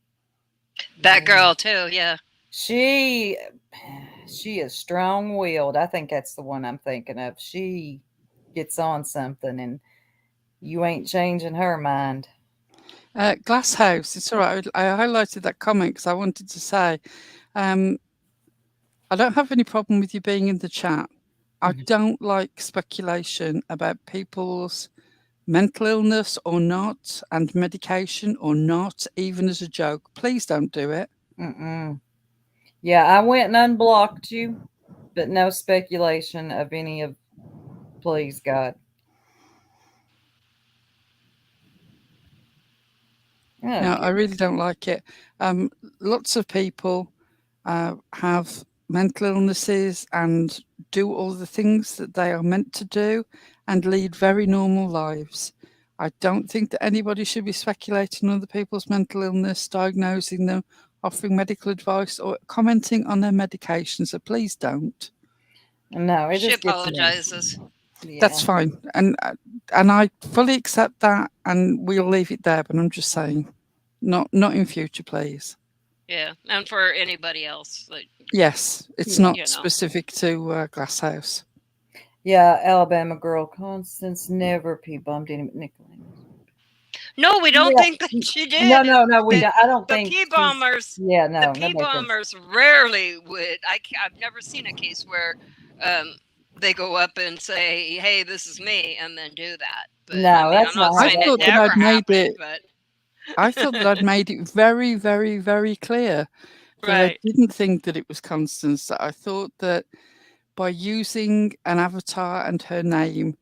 That girl too, yeah. She is strong-willed. I think that's the one I'm thinking of. She gets on something and you ain't changing her mind. Glass House, it's all right. I highlighted that comment because I wanted to say, I don't have any problem with you being in the chat. I don't like speculation about people's mental illness or not, and medication or not, even as a joke. Please don't do it. Yeah, I went and unblocked you, but no speculation of any of, please, God. No, I really don't like it. Lots of people have mental illnesses and do all the things that they are meant to do and lead very normal lives. I don't think that anybody should be speculating on other people's mental illness, diagnosing them, offering medical advice, or commenting on their medication. So please don't. No, it She just gets me. apologizes. That's fine, and I fully accept that, and we'll leave it there. But I'm just saying, not in future, please. Yeah, and for anybody else, like Yes, it's not you know. specific to Glass House. Yeah, Alabama girl, Constance never P-bombed any nickel. No, we don't think that she did. No, we don't. I don't think the P-bombers. Yeah, no, the P-bombers rarely would. I've never seen a case where they go up and say, "Hey, this is me," and then do that. But, no, that's I'm not saying I thought it that never I'd made happened, it. but I thought that I'd made it very, very, very clear that right. I didn't think that it was Constance. That I thought that by using an avatar and her name,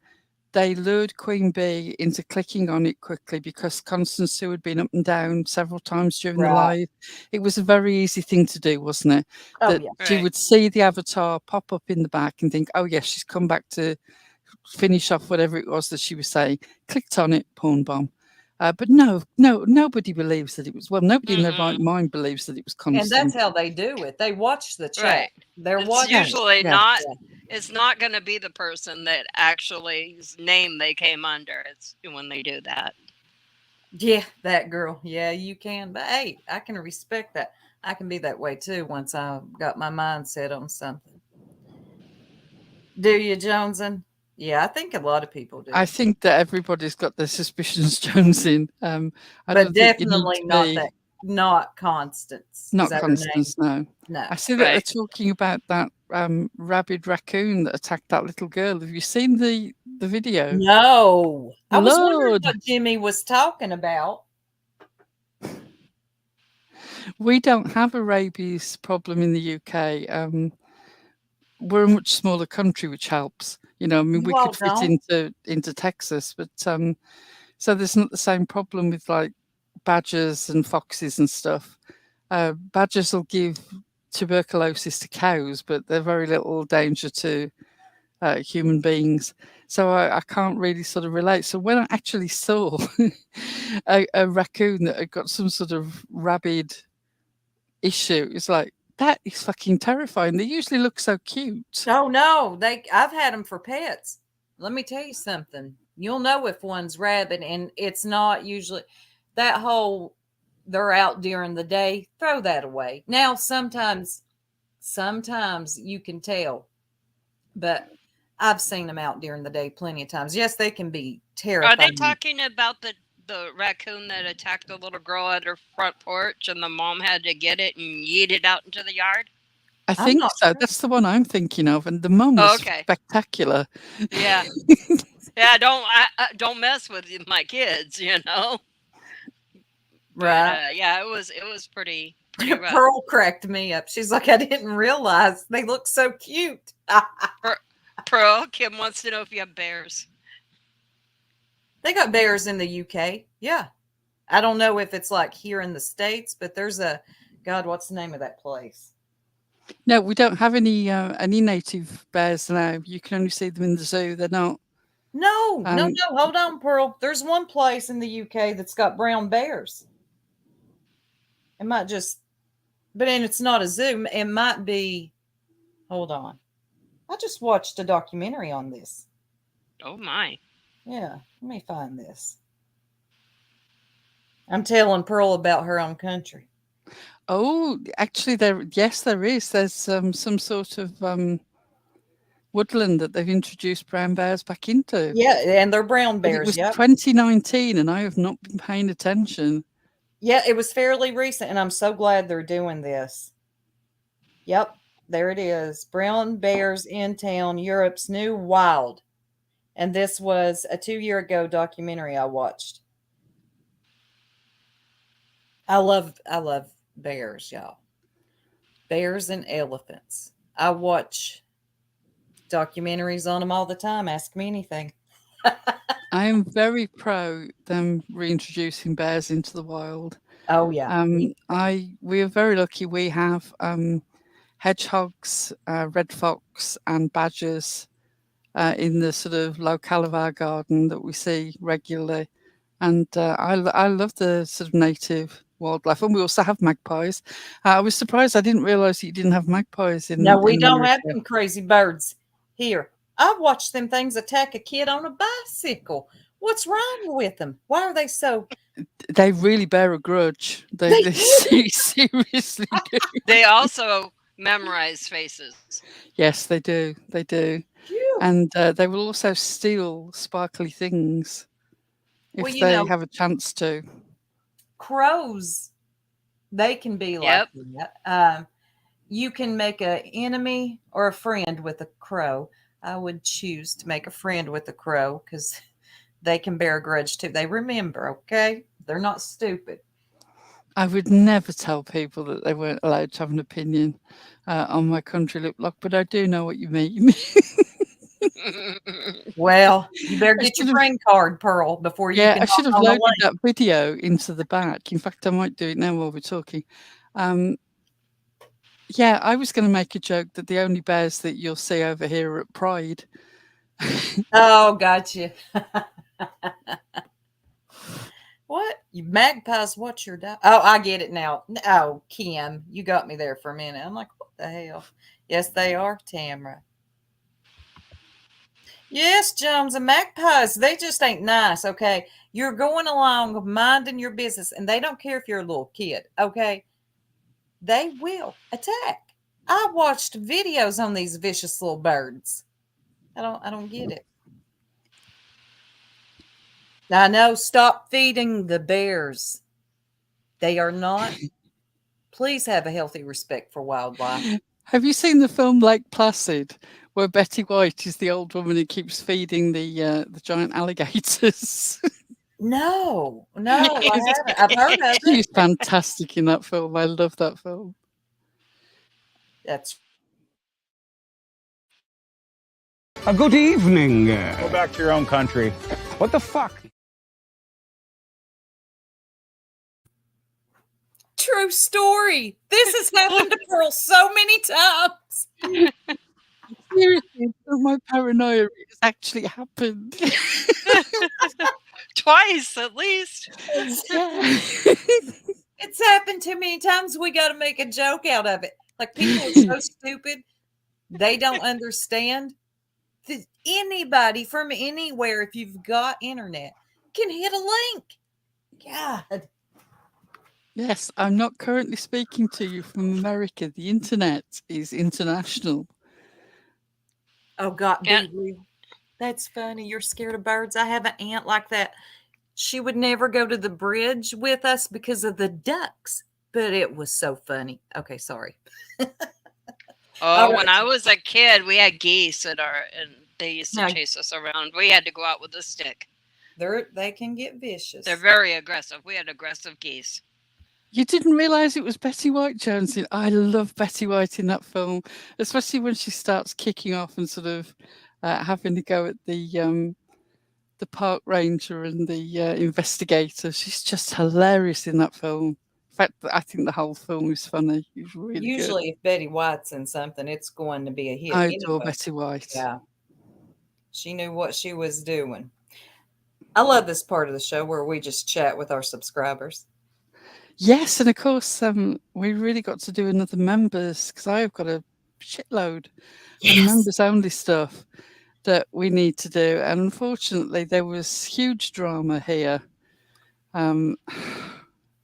they lured Queen Bee into clicking on it quickly because Constance Sue had been up and down several times during the live. It was a very easy thing to do, wasn't it? Oh, That yeah. she would see the avatar pop up in the back and think, oh, yes, she's come back to finish off whatever it was that she was saying. Clicked on it, porn bomb. But no, nobody believes that it was. Well, nobody in their right mind believes that it was Constance. And that's how they do it. They watch the chat. Right. They're It's watching. usually not. It's not going to be the person that actually's name they came under. It's when they do that. Yeah, that girl. Yeah, you can. But hey, I can respect that. I can be that way too once I got my mind set on something. Do you, Joneson? Yeah, I think a lot of people do. I think that everybody's got their suspicions, Jonesing. But definitely not Constance. Not Constance, no. No. I see that they're talking about that rabid raccoon that attacked that little girl. Have you seen the video? No. I was wondering what Jimmy was talking about. We don't have a rabies problem in the UK. We're a much smaller country, which helps. You know, I mean, we could fit into Texas, but so there's not the same problem with like badgers and foxes and stuff. Badgers will give tuberculosis to cows, but they're very little danger to human beings. So I can't really sort of relate. So when I actually saw a raccoon that had got some sort of rabid issue, it's like, that is fucking terrifying. They usually look so cute. Oh no, I've had them for pets. Let me tell you something. You'll know if one's rabid, and it's not usually that whole they're out during the day. Throw that away. Now sometimes you can tell, but I've seen them out during the day plenty of times. Yes, they can be terrifying. Are they talking about the raccoon that attacked the little girl at her front porch and the mom had to get it and yeet it out into the yard? I think so. Sure. That's the one I'm thinking of. And the mum was spectacular. Yeah. Yeah, don't mess with my kids, you know. Right. But, yeah, it was pretty rough. Pearl cracked me up. She's like, I didn't realize they look so cute. Pearl, Kim wants to know if you have bears. They got bears in the UK. Yeah. I don't know if it's like here in the States, but there's God, what's the name of that place? No, we don't have any native bears now. You can only see them in the zoo. They're not. No, hold on, Pearl. There's one place in the UK that's got brown bears. It might just, but then it's not a zoo. It might be, hold on. I just watched a documentary on this. Oh my. Yeah, let me find this. I'm telling Pearl about her own country. Oh, actually, there is. There's some sort of woodland that they've introduced brown bears back into. Yeah, and they're brown But bears. it was Yep. 2019, and I have not been paying attention. Yeah, it was fairly recent, and I'm so glad they're doing this. Yep, there it is. Brown bears in town, Europe's new wild. And this was a 2-year ago documentary I watched. I love bears, y'all. Bears and elephants. I watch documentaries on them all the time. Ask me anything. I am very pro them reintroducing bears into the wild. Oh yeah. We are very lucky. We have hedgehogs, red fox, and badgers in the sort of locale of our garden that we see regularly, and I love the sort of native wildlife. And we also have magpies. I was surprised. I didn't realise that you didn't have magpies in. No, we in don't America. have them crazy birds here. I watched them things attack a kid on a bicycle. What's wrong with them? Why are they so? They really bear a grudge. They seriously do. They also memorize faces. Yes, they do. They do. Phew. And they will also steal sparkly things if Well, you they know, have a chance to. crows, they can be like that. You can make an enemy or a friend with a crow. I would choose to make a friend with a crow because they can bear a grudge too. They remember, okay? They're not stupid. I would never tell people that they weren't allowed to have an opinion on my country lip lock, but I do know what you mean. Well, you better get your friend card, Pearl, before you can. I should have hop on the loaded lake. that video into the back. In fact, I might do it now while we're talking. Yeah, I was going to make a joke that the only bears that you'll see over here are at Pride. Oh, gotcha. What? You magpies, what's your dog? Oh, I get it now. Oh, Kim, you got me there for a minute. I'm like, what the hell? Yes, they are, Tamara. Yes, Jones, and magpies, they just ain't nice, okay? You're going along minding your business, and they don't care if you're a little kid, okay? They will attack. I watched videos on these vicious little birds. I don't get it. I know, stop feeding the bears. They are not. Please have a healthy respect for wildlife. Have you seen the film Lake Placid, where Betty White is the old woman who keeps feeding the giant alligators? No, I haven't. I've heard of it. She's fantastic in that film. I love that film. That's Good evening. Go back to your own country. What the fuck? true story. This has happened to Pearl so many times. Seriously, my paranoia has actually happened. Twice at least. It's happened too many times. We got to make a joke out of it. Like, people are so stupid. They don't understand. Anybody from anywhere, if you've got internet, can hit a link. God. Yes, I'm not currently speaking to you from America. The internet is international. Oh, God. Be real. That's funny. You're scared of birds. I have an aunt like that. She would never go to the bridge with us because of the ducks, but it was so funny. Okay, sorry. Oh, when I was a kid, we had geese and they used to chase us around. We had to go out with a stick. They can get vicious. They're very aggressive. We had aggressive geese. You didn't realise it was Betty White, Jones. I love Betty White in that film, especially when she starts kicking off and sort of having to go at the park ranger and the investigator. She's just hilarious in that film. In fact, I think the whole film is funny. It's really good. Usually, if Betty White's in something, it's going to be a hit. I anyway. adore Betty White. Yeah. She knew what she was doing. I love this part of the show where we just chat with our subscribers. Yes, and of course, we really got to do another members, because I've got a shitload of members only stuff that we need to do. And unfortunately, there was huge drama here.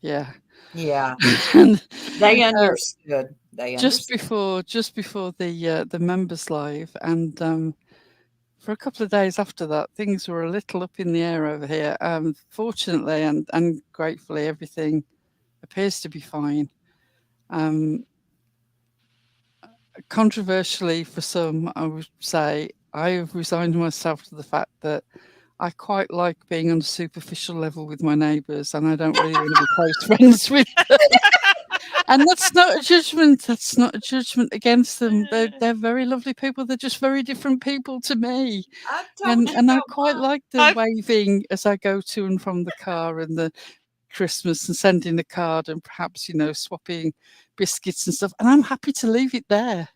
Yeah. Yeah. And, They understood. They just understood. before the members live, and for a couple of days after that, things were a little up in the air over here. Fortunately and gratefully, everything appears to be fine. Controversially for some, I would say I have resigned myself to the fact that I quite like being on a superficial level with my neighbours, and I don't really want to be close friends with them. And that's not a judgment. That's not a judgment against them. They're very lovely people. They're just very different people to me. And I quite like the waving as I go to and from the car, and the Christmas, and sending a card, and perhaps, swapping biscuits and stuff. And I'm happy to leave it there.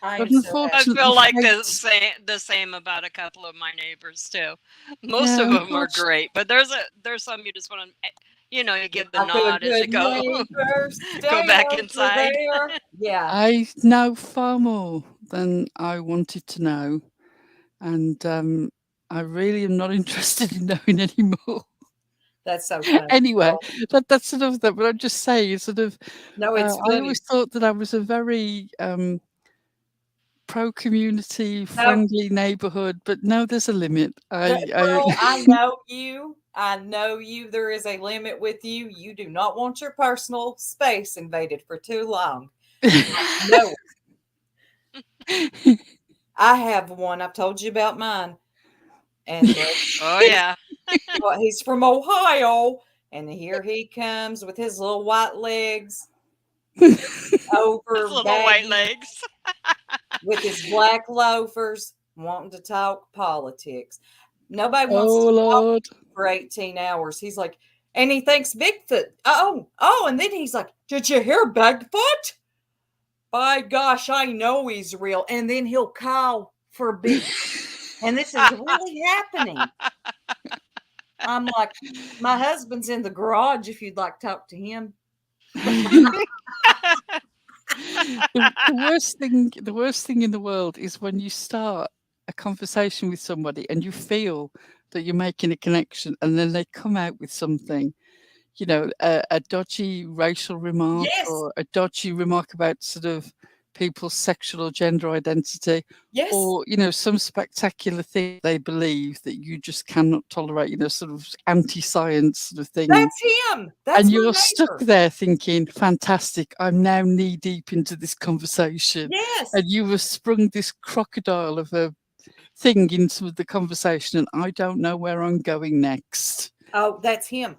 But I feel like the same about a couple of my neighbors too. Most of them are great, but there's some you just want to, you give the nod as you go. Go back inside. Yeah, I know far more than I wanted to know, and I really am not interested in knowing anymore. That's so funny. Anyway, that's sort of that. But I'm just saying, sort of. No, it's I always thought that I was a very pro-community, friendly neighborhood, but no, there's a limit. I know you. I know you. There is a limit with you. You do not want your personal space invaded for too long. No. I have one. I've told you about mine. And oh yeah. Well, he's from Ohio, and here he comes with his little white legs. Over his little white legs. With his black loafers, wanting to talk politics. Nobody wants to Lord. talk for 18 hours. He's like, and he thinks Bigfoot. Oh, and then he's like, did you hear Bigfoot? By gosh, I know he's real. And then he'll call for Bigfoot. And this is really happening. I'm like, my husband's in the garage if you'd like to talk to him. The worst thing in the world is when you start a conversation with somebody and you feel that you're making a connection, and then they come out with something, a dodgy racial remark, or a dodgy remark about sort of people's sexual or gender identity, or some spectacular thing they believe that you just cannot tolerate, sort of anti-science sort of thing. That's him. That's and you're stuck there thinking, fantastic, I'm now knee deep into this conversation. Yes. And you have sprung this crocodile of a thing into the conversation, and I don't know where I'm going next. Oh, that's him.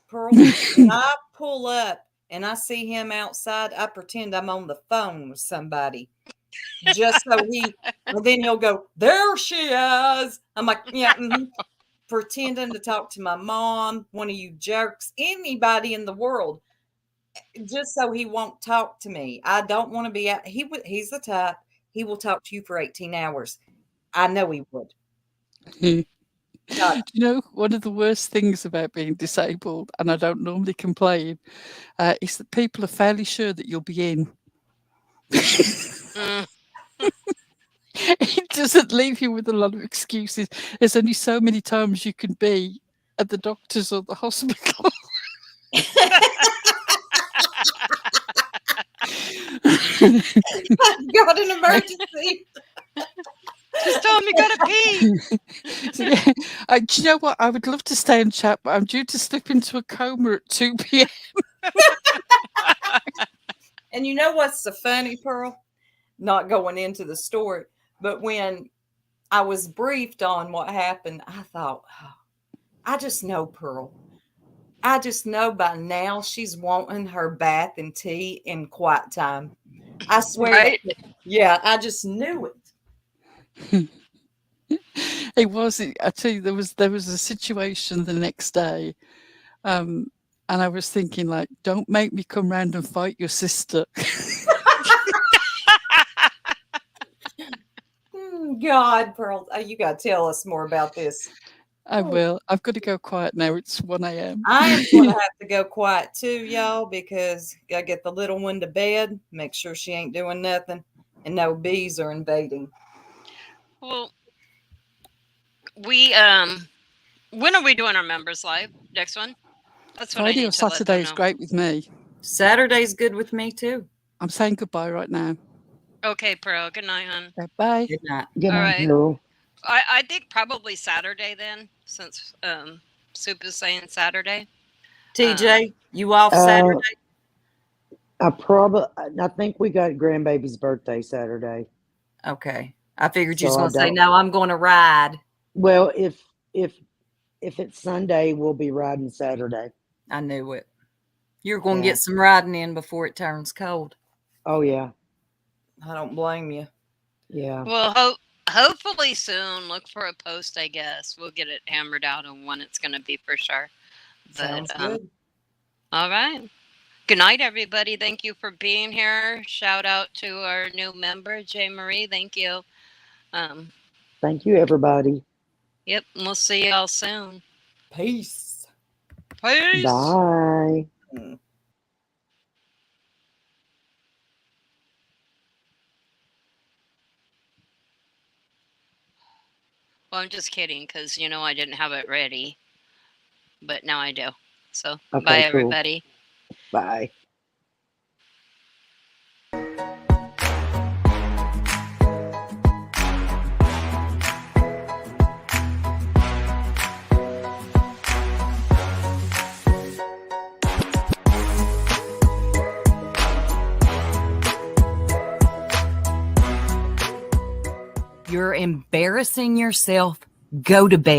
Pearl, when I pull up and I see him outside, I pretend I'm on the phone with somebody. Just so and then he'll go, there she is. I'm like, yeah, pretending to talk to my mom, one of you jerks, anybody in the world, just so he won't talk to me. I don't want to be out. He's the type, he will talk to you for 18 hours. I know he would. One of the worst things about being disabled, and I don't normally complain, is that people are fairly sure that you'll be in. It doesn't leave you with a lot of excuses. There's only so many times you can be at the doctor's or the hospital. I've got an emergency. Just tell him you gotta pee. So, do you know what? I would love to stay and chat, but I'm due to slip into a coma at 2 p.m. And you know what's so funny, Pearl? Not going into the story, but when I was briefed on what happened, I thought, I just know Pearl. I just know by now she's wanting her bath and tea in quiet time. I swear. Right? Yeah, I just knew it. It was. I tell you, there was a situation the next day, and And I was thinking, like, don't make me come round and fight your sister. God, Pearl, you got to tell us more about this. I will. I've got to go quiet now. It's 1 a.m. I am going to have to go quiet too, y'all, because I get the little one to bed, make sure she ain't doing nothing, and no bees are invading. Well, we when are we doing our members live? Next one? That's what I Friday need or to let them Saturday is know. great with me. Saturday's good with me too. I'm saying goodbye right now. Okay, Pearl. Good night, hon. Bye. Good night. Good All night, right. Pearl. I think probably Saturday then, since Soup is saying Saturday. TJ, you off Saturday? I think we got grandbaby's birthday Saturday. Okay. I figured you So was I going to say, don't- no, I'm going to ride. Well, if it's Sunday, we'll be riding Saturday. I knew it. You're going to Yeah. get some riding in before it turns cold. Oh yeah, I don't blame you. yeah. Well, hopefully soon. Look for a post, I guess. We'll get it hammered out on when it's going to be for sure. But, Sounds good. All right. Good night, everybody. Thank you for being here. Shout out to our new member, J. Marie. Thank you. Thank you, everybody. Yep. And we'll see y'all soon. Peace. Peace. Bye. Well, I'm just kidding because, I didn't have it ready. But now I do. So, Okay, bye, cool. everybody. Bye. You're embarrassing yourself. Go to bed.